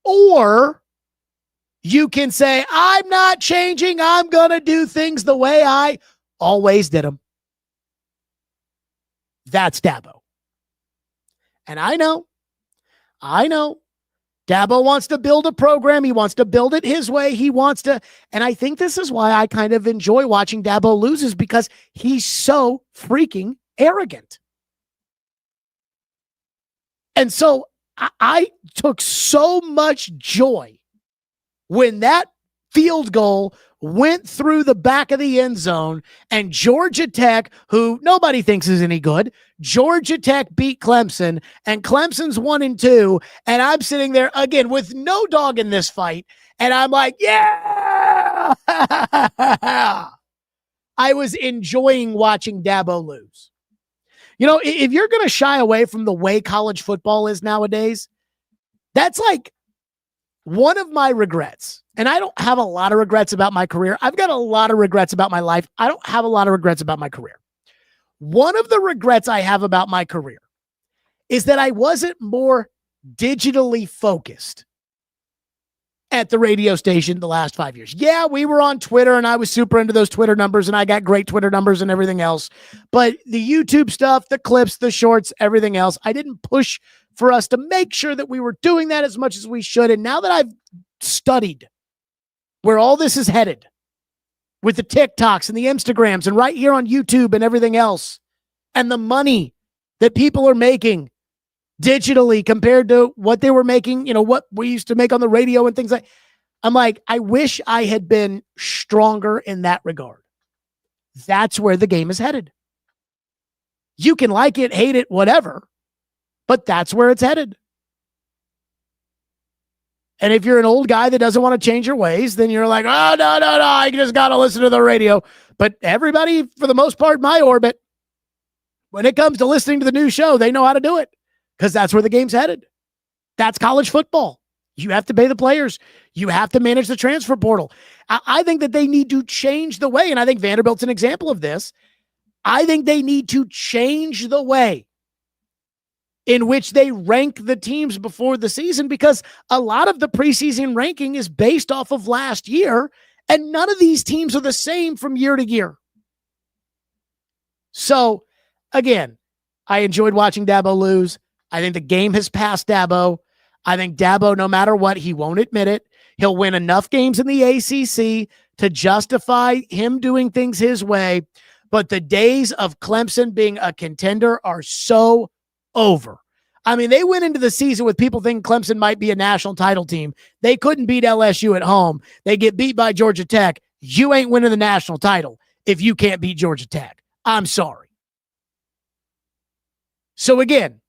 or you can say, I'm not changing. I'm going to do things the way I always did them. That's Dabo. And I know. Dabo wants to build a program. He wants to build it his way. And I think this is why I kind of enjoy watching Dabo lose, because he's so freaking arrogant. And so I took so much joy when that field goal went through the back of the end zone and Georgia Tech, who nobody thinks is any good, Georgia Tech beat Clemson, and Clemson's 1-2, and I'm sitting there again with no dog in this fight, and I'm like, yeah! I was enjoying watching Dabo lose. You know, if you're going to shy away from the way college football is nowadays, that's like one of my regrets. And I don't have a lot of regrets about my career. I've got a lot of regrets about my life. I don't have a lot of regrets about my career. One of the regrets I have about my career is that I wasn't more digitally focused at the radio station the last 5 years. Yeah, we were on Twitter and I was super into those Twitter numbers and I got great Twitter numbers and everything else. But the YouTube stuff, the clips, the shorts, everything else, I didn't push for us to make sure that we were doing that as much as we should. And now that I've studied where all this is headed with the TikToks and the Instagrams and right here on YouTube and everything else, and the money that people are making digitally compared to what they were making, you know, what we used to make on the radio and things like, I'm like, I wish I had been stronger in that regard. That's where the game is headed. You can like it, hate it, whatever, but that's where it's headed. And if you're an old guy that doesn't want to change your ways, then you're like, oh, no, I just got to listen to the radio. But everybody, for the most part, my orbit, when it comes to listening to the new show, they know how to do it. Because that's where the game's headed. That's college football. You have to pay the players. You have to manage the transfer portal. I think that they need to change the way, and I think Vanderbilt's an example of this. I think they need to change the way in which they rank the teams before the season, because a lot of the preseason ranking is based off of last year, and none of these teams are the same from year to year. So, again, I enjoyed watching Dabo lose. I think the game has passed Dabo. I think Dabo, no matter what, he won't admit it. He'll win enough games in the ACC to justify him doing things his way. But the days of Clemson being a contender are so over. I mean, they went into the season with people thinking Clemson might be a national title team. They couldn't beat LSU at home. They get beat by Georgia Tech. You ain't winning the national title if you can't beat Georgia Tech. I'm sorry. So again,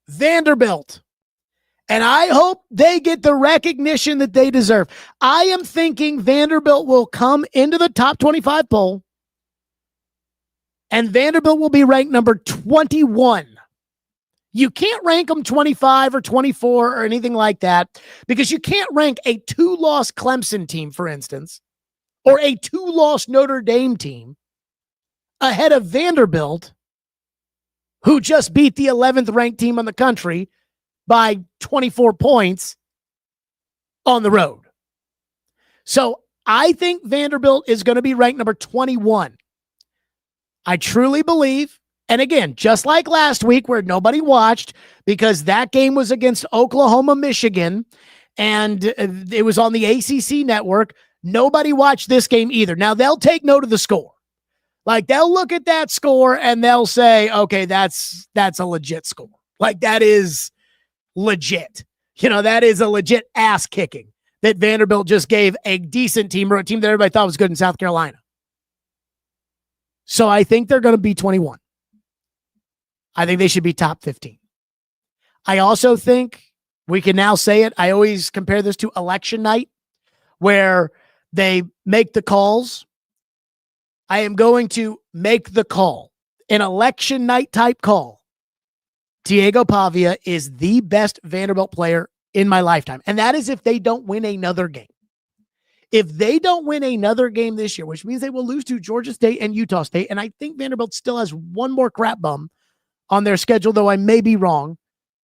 Vanderbilt, and I hope they get the recognition that they deserve. I am thinking Vanderbilt will come into the top 25 poll, and Vanderbilt will be ranked number 21. You can't rank them 25 or 24 or anything like that, because you can't rank a 2-loss Clemson team, for instance, or a 2-loss Notre Dame team ahead of Vanderbilt, who just beat the 11th ranked team in the country by 24 points on the road. So I think Vanderbilt is going to be ranked number 21. I truly believe, and again, just like last week where nobody watched because that game was against Oklahoma, Michigan, and it was on the ACC network, nobody watched this game either. Now, they'll take note of the score. Like, they'll look at that score and they'll say, okay, that's a legit score. Like, that is legit. You know, that is a legit ass kicking that Vanderbilt just gave a decent team, or a team that everybody thought was good in South Carolina. So I think they're going to be 21. I think they should be top 15. I also think we can now say it. I always compare this to election night where they make the calls. I am going to make the call, an election night type call. Diego Pavia is the best Vanderbilt player in my lifetime. And that is if they don't win another game. If they don't win another game this year, which means they will lose to Georgia State and Utah State, and I think Vanderbilt still has one more crap bum on their schedule, though I may be wrong.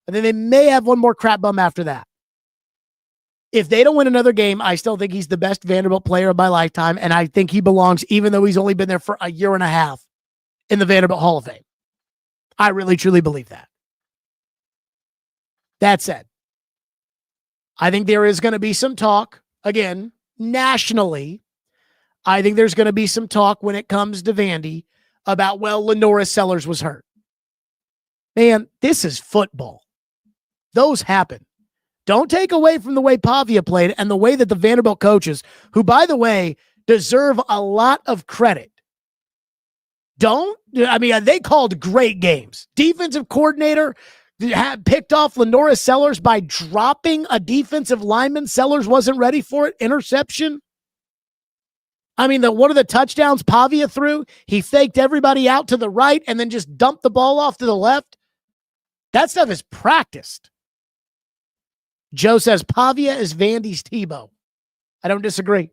And then they may have one more crap bum after that. If they don't win another game, I still think he's the best Vanderbilt player of my lifetime, and I think he belongs, even though he's only been there for a year and a half, in the Vanderbilt Hall of Fame. I really, truly believe that. That said, I think there is going to be some talk, again, nationally. I think there's going to be some talk when it comes to Vandy about, well, Lenoris Sellers was hurt. Man, this is football. Those happen. Don't take away from the way Pavia played and the way that the Vanderbilt coaches, who, by the way, deserve a lot of credit, They called great games. Defensive coordinator had picked off Lenora Sellers by dropping a defensive lineman. Sellers wasn't ready for it. Interception. One of the touchdowns Pavia threw, he faked everybody out to the right and then just dumped the ball off to the left. That stuff is practiced. Joe says Pavia is Vandy's Tebow. I don't disagree.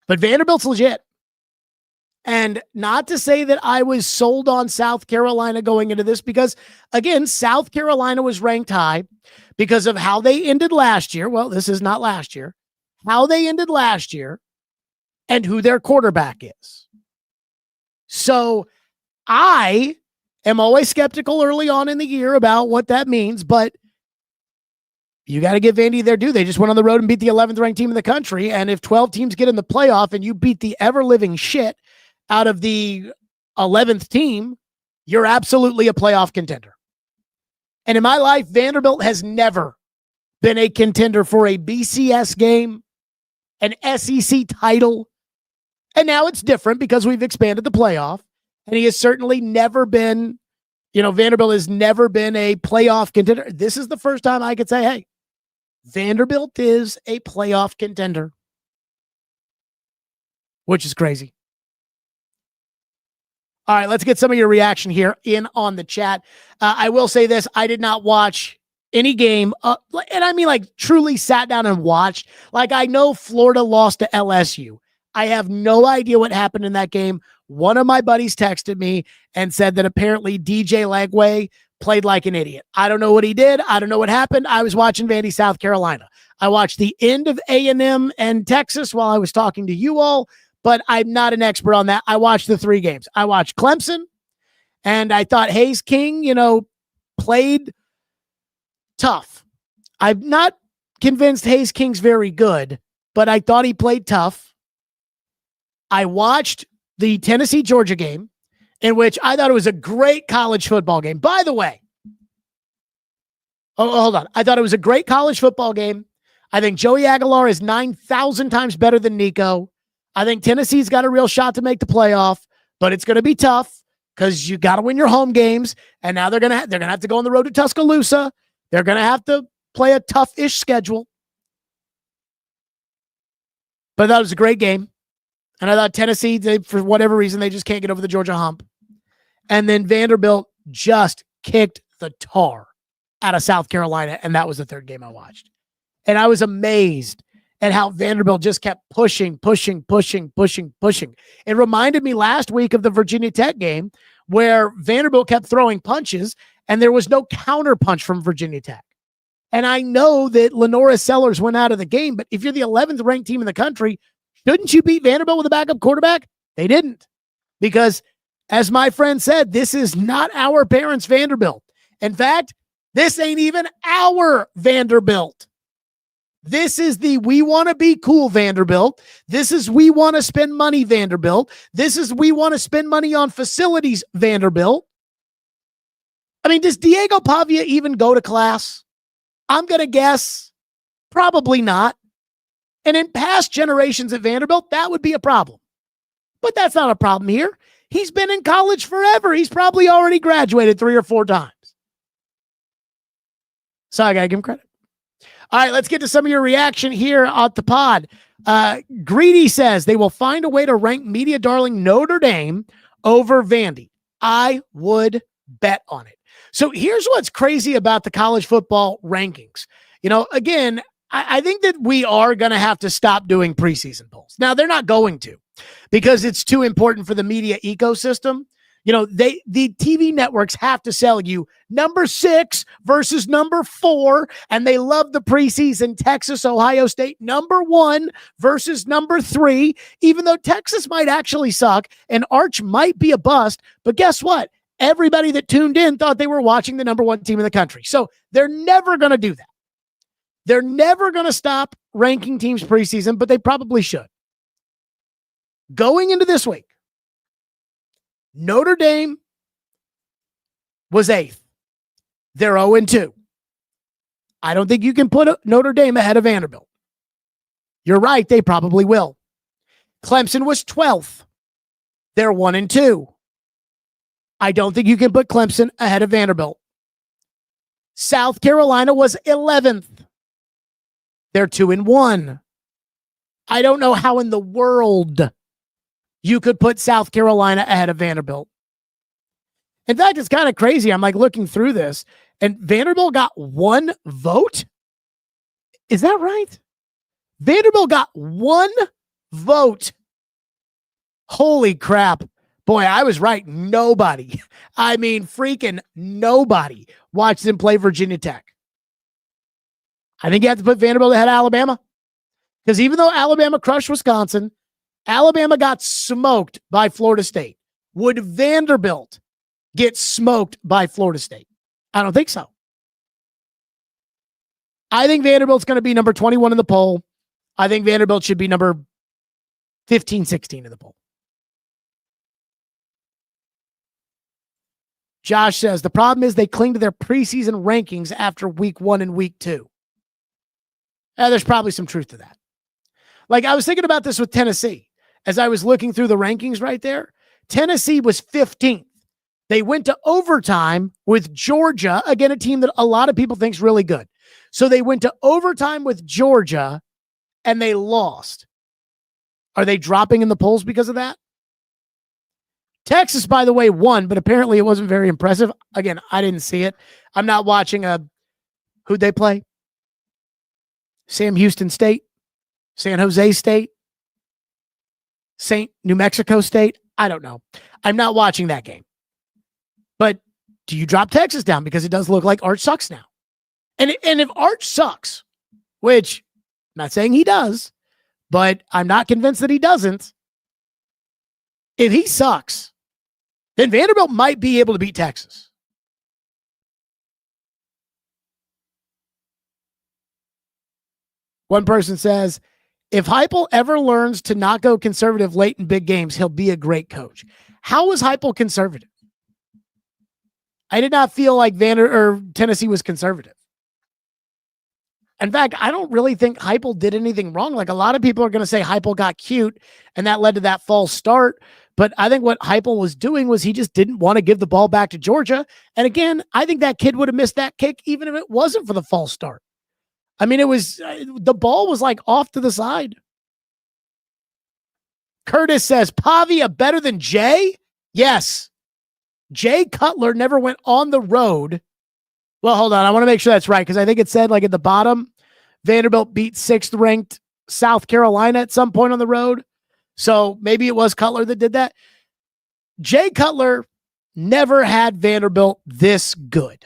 But Vanderbilt's legit. And not to say that I was sold on South Carolina going into this because, again, South Carolina was ranked high because of how they ended last year. Well, this is not last year. How they ended last year and who their quarterback is. So I am always skeptical early on in the year about what that means, but you got to give Vandy their due. They just went on the road and beat the 11th ranked team in the country. And if 12 teams get in the playoff and you beat the ever-living shit out of the 11th team, you're absolutely a playoff contender. And in my life, Vanderbilt has never been a contender for a BCS game, an SEC title. And now it's different because we've expanded the playoff. And he has certainly never been, Vanderbilt has never been a playoff contender. This is the first time I could say, hey, Vanderbilt is a playoff contender, which is crazy. All right, let's get some of your reaction here in on the chat. I will say this. I did not watch any game, truly sat down and watched. I know Florida lost to LSU. I have no idea what happened in that game. One of my buddies texted me and said that apparently DJ Lagway played like an idiot. I don't know what he did. I don't know what happened. I was watching Vandy, South Carolina. I watched the end of A&M and Texas while I was talking to you all, but I'm not an expert on that. I watched the 3 games. I watched Clemson, and I thought Hayes King, played tough. I'm not convinced Hayes King's very good, but I thought he played tough. I watched the Tennessee-Georgia game, in which I thought it was a great college football game. By the way, hold on. I thought it was a great college football game. I think Joey Agalar is 9,000 times better than Nico. I think Tennessee's got a real shot to make the playoff, but it's going to be tough because you got to win your home games. And now they're going to have to go on the road to Tuscaloosa. They're going to have to play a tough-ish schedule. But I thought it was a great game. And I thought Tennessee, for whatever reason, they just can't get over the Georgia hump. And then Vanderbilt just kicked the tar out of South Carolina, and that was the 3rd game I watched. And I was amazed at how Vanderbilt just kept pushing. It reminded me last week of the Virginia Tech game where Vanderbilt kept throwing punches, and there was no counter punch from Virginia Tech. And I know that Lenora Sellers went out of the game, but if you're the 11th ranked team in the country, shouldn't you beat Vanderbilt with a backup quarterback? They didn't. Because, as my friend said, this is not our parents' Vanderbilt. In fact, this ain't even our Vanderbilt. This is the we want to be cool Vanderbilt. This is we want to spend money Vanderbilt. This is we want to spend money on facilities Vanderbilt. Does Diego Pavia even go to class? I'm going to guess probably not. And in past generations at Vanderbilt, that would be a problem. But that's not a problem here. He's been in college forever. He's probably already graduated 3 or 4 times. So I got to give him credit. All right, let's get to some of your reaction here at the pod. Greedy says they will find a way to rank media darling Notre Dame over Vandy. I would bet on it. So here's what's crazy about the college football rankings. Again, I think that we are going to have to stop doing preseason polls. Now, they're not going to because it's too important for the media ecosystem. The TV networks have to sell you number 6 versus number 4, and they love the preseason Texas, Ohio State, number 1 versus number 3, even though Texas might actually suck and Arch might be a bust. But guess what? Everybody that tuned in thought they were watching the number 1 team in the country. So they're never going to do that. They're never going to stop ranking teams preseason, but they probably should. Going into this week, Notre Dame was 8th. They're 0-2. I don't think you can put Notre Dame ahead of Vanderbilt. You're right, they probably will. Clemson was 12th. They're 1-2. I don't think you can put Clemson ahead of Vanderbilt. South Carolina was 11th. They're 2-1. I don't know how in the world you could put South Carolina ahead of Vanderbilt. In fact, it's kind of crazy. I'm like looking through this, and Vanderbilt got 1 vote. Is that right? Vanderbilt got 1 vote. Holy crap. Boy, I was right. Nobody, I mean, freaking nobody watched them play Virginia Tech. I think you have to put Vanderbilt ahead of Alabama. Because even though Alabama crushed Wisconsin, Alabama got smoked by Florida State. Would Vanderbilt get smoked by Florida State? I don't think so. I think Vanderbilt's going to be number 21 in the poll. I think Vanderbilt should be number 15, 16 in the poll. Josh says, the problem is they cling to their preseason rankings after week 1 and week 2. There's probably some truth to that. Like, I was thinking about this with Tennessee. As I was looking through the rankings right there, Tennessee was 15th. They went to overtime with Georgia, again, a team that a lot of people think is really good. So they went to overtime with Georgia, and they lost. Are they dropping in the polls because of that? Texas, by the way, won, but apparently it wasn't very impressive. Again, I didn't see it. I'm not watching who'd they play? Sam Houston State? San Jose State? New Mexico State? I don't know. I'm not watching that game. But do you drop Texas down? Because it does look like Arch sucks now. And if Arch sucks, which I'm not saying he does, but I'm not convinced that he doesn't. If he sucks, then Vanderbilt might be able to beat Texas. One person says, if Heupel ever learns to not go conservative late in big games, he'll be a great coach. How was Heupel conservative? I did not feel like Tennessee was conservative. In fact, I don't really think Heupel did anything wrong. Like, a lot of people are going to say Heupel got cute and that led to that false start. But I think what Heupel was doing was he just didn't want to give the ball back to Georgia. And again, I think that kid would have missed that kick even if it wasn't for the false start. I mean, it was the ball was like off to the side. Curtis says, Pavia better than Jay? Yes. Jay Cutler never went on the road. Well, hold on. I want to make sure that's right because I think it said like at the bottom, Vanderbilt beat 6th ranked South Carolina at some point on the road. So maybe it was Cutler that did that. Jay Cutler never had Vanderbilt this good,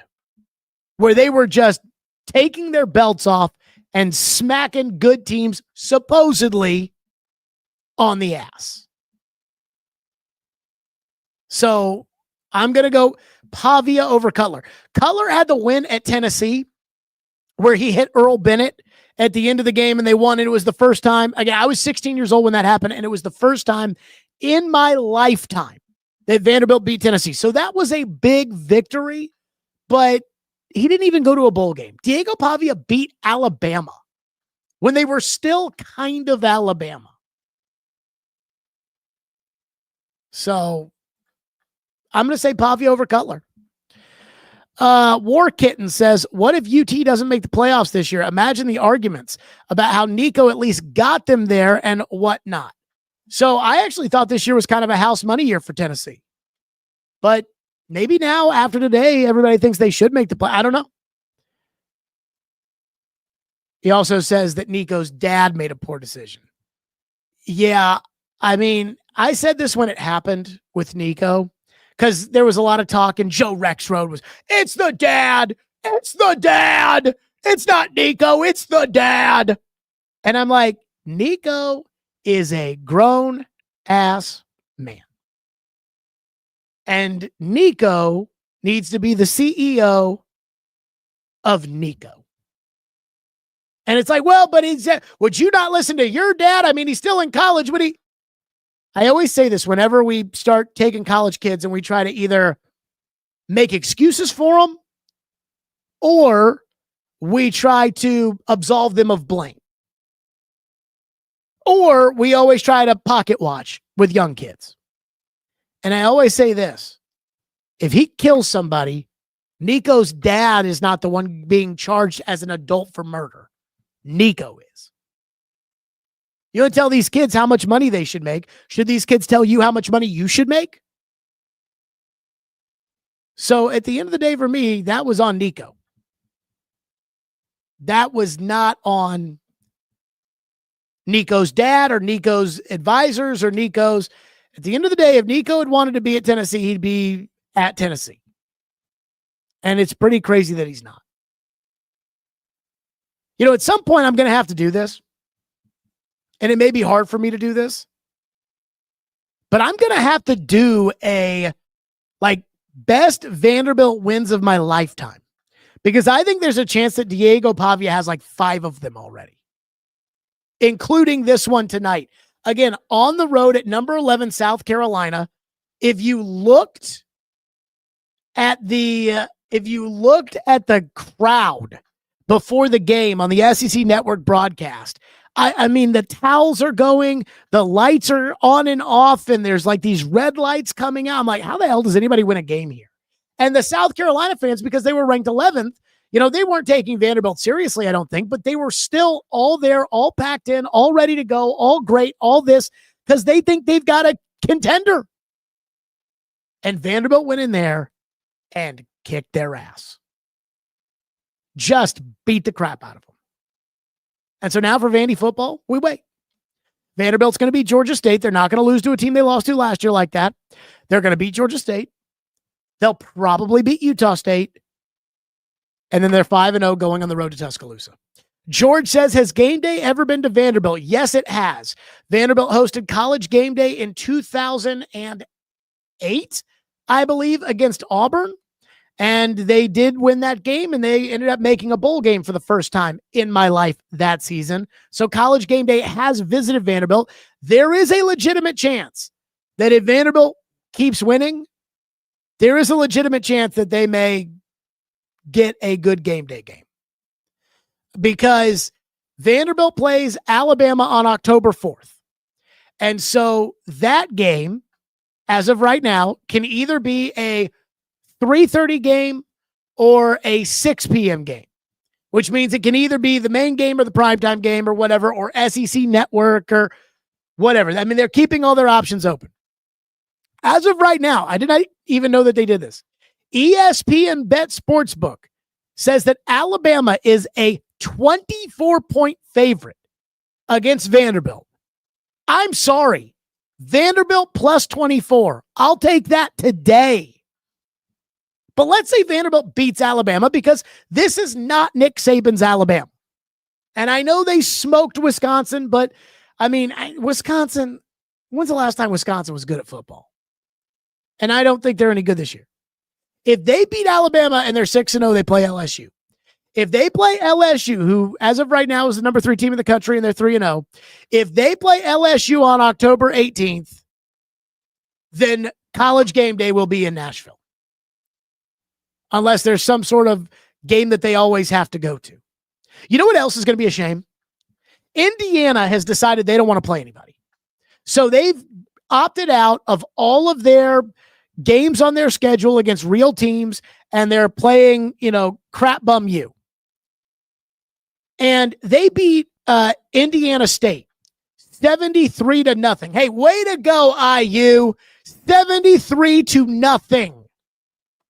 where they were just taking their belts off and smacking good teams supposedly on the ass. So I'm going to go Pavia over Cutler. Cutler had the win at Tennessee where he hit Earl Bennett at the end of the game and they won. And it was the first time. Again, I was 16 years old when that happened. And it was the first time in my lifetime that Vanderbilt beat Tennessee. So that was a big victory, but he didn't even go to a bowl game. Diego Pavia beat Alabama when they were still kind of Alabama. So I'm going to say Pavia over Cutler. War Kitten says, what if UT doesn't make the playoffs this year? Imagine the arguments about how Nico at least got them there and whatnot. So I actually thought this year was kind of a house money year for Tennessee. But maybe now, after today, everybody thinks they should make the play. I don't know. He also says that Nico's dad made a poor decision. Yeah, I mean, I said this when it happened with Nico, because there was a lot of talk and Joe Rexrode was, it's the dad. It's the dad. It's not Nico. It's the dad. And I'm like, Nico is a grown ass man. And Nico needs to be the CEO of Nico. And it's like, well, but would you not listen to your dad? I mean, he's still in college. Would he? I always say this whenever we start taking college kids and we try to either make excuses for them or we try to absolve them of blame. Or we always try to pocket watch with young kids. And I always say this, if he kills somebody, Nico's dad is not the one being charged as an adult for murder. Nico is. You don't tell these kids how much money they should make. Should these kids tell you how much money you should make? So at the end of the day, for me, that was on Nico. That was not on Nico's dad or Nico's advisors or Nico's. At the end of the day, if Nico had wanted to be at Tennessee, he'd be at Tennessee. And it's pretty crazy that he's not. You know, at some point, I'm going to have to do this. And it may be hard for me to do this. But I'm going to have to do a, best Vanderbilt wins of my lifetime. Because I think there's a chance that Diego Pavia has 5 of them already. Including this one tonight. Again, on the road at number 11, South Carolina. If you looked at the crowd before the game on the SEC Network broadcast, I mean, the towels are going, the lights are on and off, and there's these red lights coming out. I'm like, how the hell does anybody win a game here? And the South Carolina fans, because they were ranked 11th, they weren't taking Vanderbilt seriously, I don't think, but they were still all there, all packed in, all ready to go, all great, all this, because they think they've got a contender. And Vanderbilt went in there and kicked their ass. Just beat the crap out of them. And so now for Vandy football, we wait. Vanderbilt's going to beat Georgia State. They're not going to lose to a team they lost to last year like that. They're going to beat Georgia State. They'll probably beat Utah State. And then they're 5-0 going on the road to Tuscaloosa. George says, has game day ever been to Vanderbilt? Yes, it has. Vanderbilt hosted College Game Day in 2008, I believe, against Auburn. And they did win that game, and they ended up making a bowl game for the first time in my life that season. So College Game Day has visited Vanderbilt. There is a legitimate chance that if Vanderbilt keeps winning, there is a legitimate chance that they may get a good game day game. Because Vanderbilt plays Alabama on October 4th. And so that game, as of right now, can either be a 3:30 game or a 6 p.m. game, which means it can either be the main game or the primetime game or whatever, or SEC Network or whatever. I mean, they're keeping all their options open. As of right now, I did not even know that they did this. ESPN Bet Sportsbook says that Alabama is a 24-point favorite against Vanderbilt. I'm sorry. Vanderbilt plus 24. I'll take that today. But let's say Vanderbilt beats Alabama, because this is not Nick Saban's Alabama. And I know they smoked Wisconsin, but I mean, Wisconsin, when's the last time Wisconsin was good at football? And I don't think they're any good this year. If they beat Alabama and they're 6-0, they play LSU. If they play LSU, who as of right now is the number 3 team in the country and they're 3-0, if they play LSU on October 18th, then College Game Day will be in Nashville. Unless there's some sort of game that they always have to go to. You know what else is going to be a shame? Indiana has decided they don't want to play anybody. So they've opted out of all of their games on their schedule against real teams, and they're playing, crap bum U. And they beat Indiana State 73-0. Hey, way to go, IU. 73-0.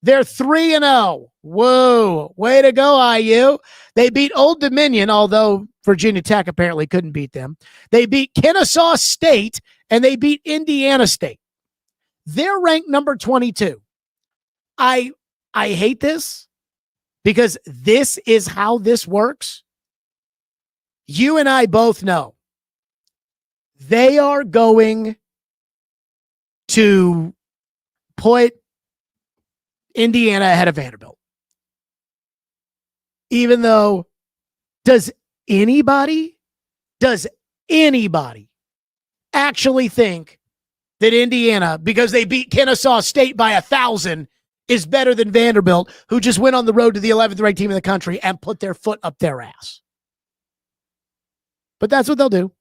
They're 3-0. Whoa. Way to go, IU. They beat Old Dominion, although Virginia Tech apparently couldn't beat them. They beat Kennesaw State, and they beat Indiana State. They're ranked number 22. I hate this because this is how this works. You and I both know they are going to put Indiana ahead of Vanderbilt. Even though, does anybody actually think that Indiana, because they beat Kennesaw State by 1,000, is better than Vanderbilt, who just went on the road to the 11th ranked team in the country and put their foot up their ass? But that's what they'll do.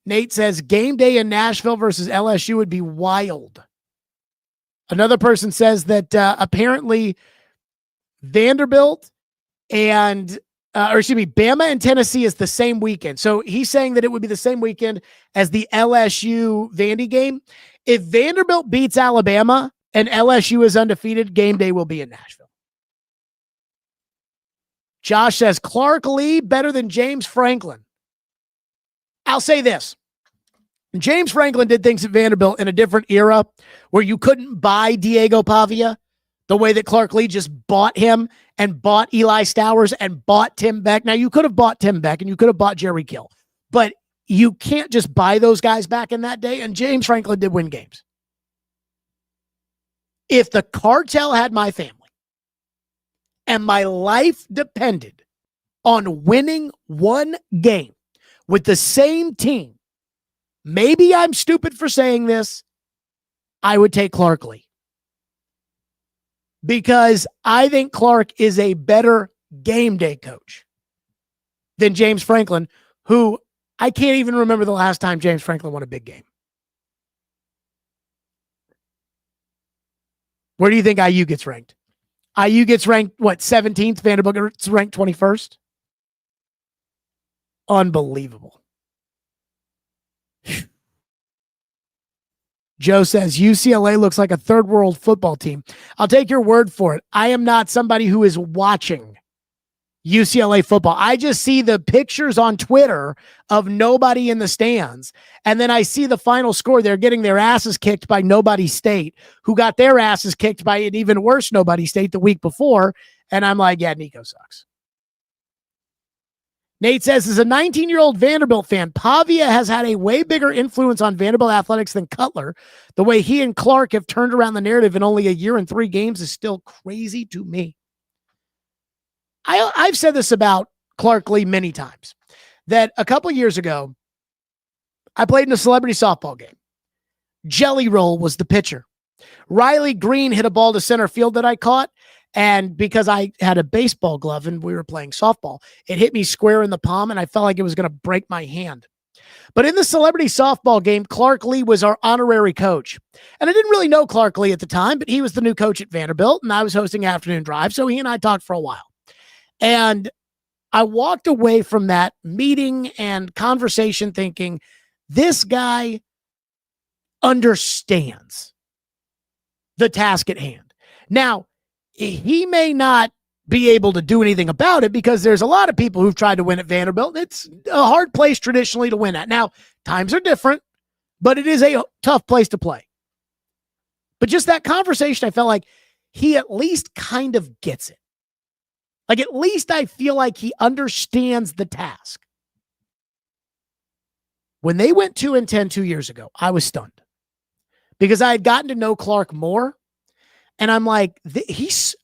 Nate says game day in Nashville versus LSU would be wild. Another person says that apparently Vanderbilt and Bama and Tennessee is the same weekend. So he's saying that it would be the same weekend as the LSU Vandy game. If Vanderbilt beats Alabama and LSU is undefeated, game day will be in Nashville. Josh says Clark Lee better than James Franklin. I'll say this. James Franklin did things at Vanderbilt in a different era where you couldn't buy Diego Pavia the way that Clark Lee just bought him and bought Eli Stowers and bought Tim Beck. Now, you could have bought Tim Beck and you could have bought Jerry Kill, but you can't just buy those guys back in that day, and James Franklin did win games. If the cartel had my family and my life depended on winning one game with the same team, maybe I'm stupid for saying this, I would take Clark Lee. Because I think Clark is a better game day coach than James Franklin, who I can't even remember the last time James Franklin won a big game. Where do you think IU gets ranked? IU gets ranked, 17th? Vanderbilt gets ranked 21st? Unbelievable. Joe says UCLA looks like a third world football team. I'll take your word for it. I am not somebody who is watching UCLA football. I just see the pictures on Twitter of nobody in the stands. And then I see the final score. They're getting their asses kicked by Nobody State, who got their asses kicked by an even worse Nobody State the week before. And I'm like, yeah, Nico sucks. Nate says, as a 19-year-old Vanderbilt fan, Pavia has had a way bigger influence on Vanderbilt athletics than Cutler. The way he and Clark have turned around the narrative in only a year and 3 games is still crazy to me. I've said this about Clark Lee many times, that a couple years ago, I played in a celebrity softball game. Jelly Roll was the pitcher. Riley Green hit a ball to center field that I caught. And because I had a baseball glove and we were playing softball, it hit me square in the palm and I felt like it was going to break my hand. But in the celebrity softball game, Clark Lee was our honorary coach. And I didn't really know Clark Lee at the time, but he was the new coach at Vanderbilt and I was hosting Afternoon Drive. So he and I talked for a while. And I walked away from that meeting and conversation thinking, this guy understands the task at hand. Now, he may not be able to do anything about it because there's a lot of people who've tried to win at Vanderbilt. It's a hard place traditionally to win at. Now, times are different, but it is a tough place to play. But just that conversation, I felt like he at least kind of gets it. Like, at least I feel like he understands the task. When they went 2-10 2 years ago, I was stunned because I had gotten to know Clark more. And I'm like, he's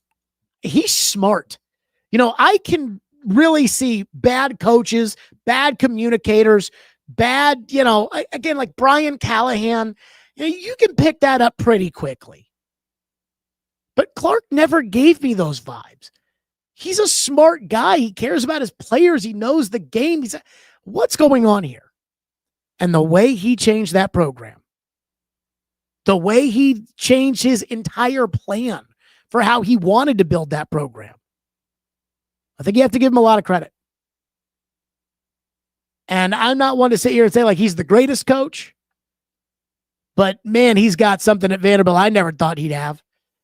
smart. You know, I can really see bad coaches, bad communicators, bad, again, like Brian Callahan. You can pick that up pretty quickly. But Clark never gave me those vibes. He's a smart guy. He cares about his players. He knows the game. What's going on here? And the way he changed that program, the way he changed his entire plan for how he wanted to build that program, I think you have to give him a lot of credit. And I'm not one to sit here and say like he's the greatest coach, but man, he's got something at Vanderbilt I never thought he'd have.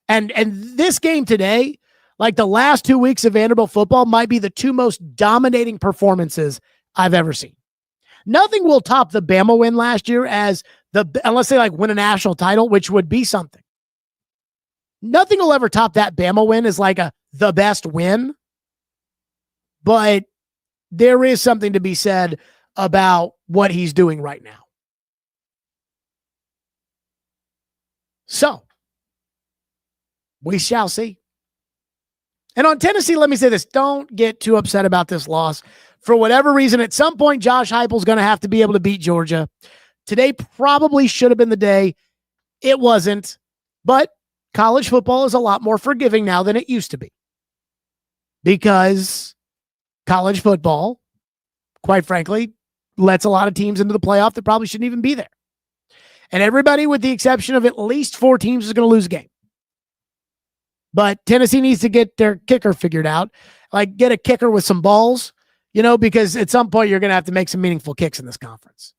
And this game today, like the last 2 weeks of Vanderbilt football, might be the 2 most dominating performances I've ever seen. Nothing will top the Bama win last year unless they like win a national title, which would be something. Nothing will ever top that Bama win as like the best win. But there is something to be said about what he's doing right now. So, we shall see. And on Tennessee, let me say this. Don't get too upset about this loss. For whatever reason, at some point, Josh Heupel's going to have to be able to beat Georgia. Today probably should have been the day. It wasn't. But college football is a lot more forgiving now than it used to be. Because college football, quite frankly, lets a lot of teams into the playoff that probably shouldn't even be there. And everybody, with the exception of at least 4 teams, is going to lose a game. But Tennessee needs to get their kicker figured out. Like, get a kicker with some balls, because at some point you're going to have to make some meaningful kicks in this conference.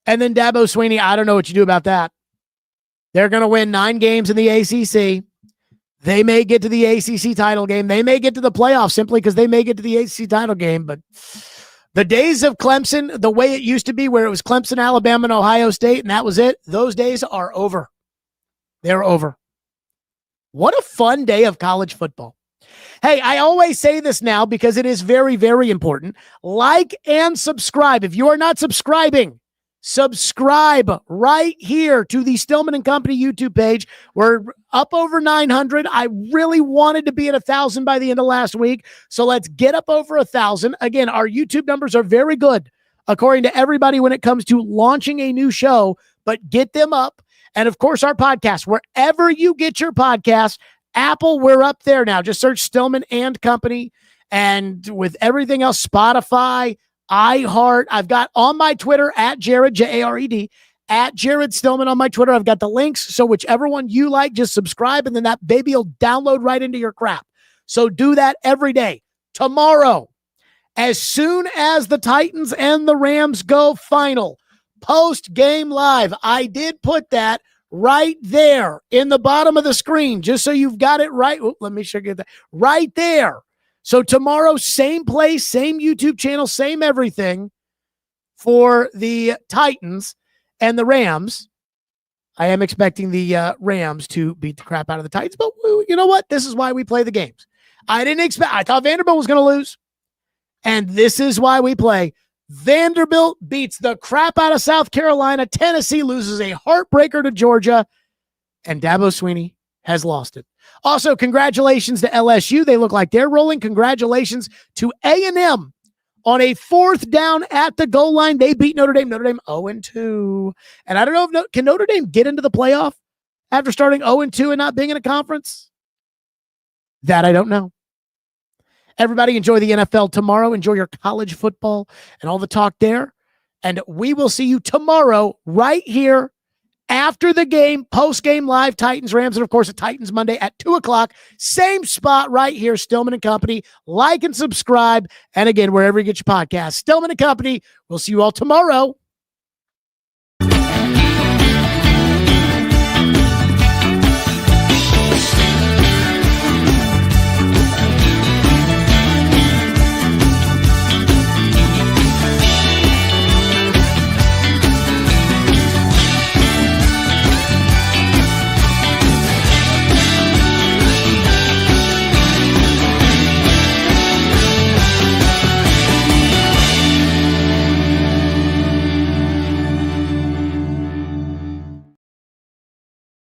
And then Dabo Sweeney, I don't know what you do about that. They're going to win 9 games in the ACC. They may get to the ACC title game. They may get to the playoffs simply because they may get to the ACC title game. But the days of Clemson, the way it used to be, where it was Clemson, Alabama, and Ohio State, and that was it, those days are over. They're over. What a fun day of college football. Hey, I always say this now because it is very, very important. Like and subscribe. If you are not subscribing, subscribe right here to the Stillman and Company YouTube page. We're up over 900. I really wanted to be at 1,000 by the end of last week. So let's get up over 1,000. Again, our YouTube numbers are very good, according to everybody, when it comes to launching a new show, but get them up. And of course, our podcast, wherever you get your podcast, Apple, we're up there now. Just search Stillman and Company. And with everything else, Spotify, iHeart. I've got on my Twitter at Jared, Jared, at Jared Stillman on my Twitter. I've got the links. So whichever one you like, just subscribe, and then that baby will download right into your crap. So do that every day. Tomorrow, as soon as the Titans and the Rams go final, post-game live. I did put that right there in the bottom of the screen, just so you've got it right. Let me show you that right there. So tomorrow, same place, same YouTube channel, same everything for the Titans and the Rams. I am expecting the Rams to beat the crap out of the Titans, but you know what? This is why we play the games. I thought Vanderbilt was going to lose, and this is why we play. Vanderbilt beats the crap out of South Carolina. Tennessee loses a heartbreaker to Georgia, and Dabo Sweeney has lost it. Also, congratulations to LSU. They look like they're rolling. Congratulations to A&M on a 4th down at the goal line. They beat Notre Dame. Notre Dame 0-2. And I don't know, can Notre Dame get into the playoff after starting 0-2 and not being in a conference? That I don't know. Everybody enjoy the NFL tomorrow. Enjoy your college football and all the talk there. And we will see you tomorrow right here after the game, post-game live, Titans, Rams, and of course, the Titans Monday at 2:00. Same spot right here, Stillman and Company. Like and subscribe. And again, wherever you get your podcast, Stillman and Company. We'll see you all tomorrow.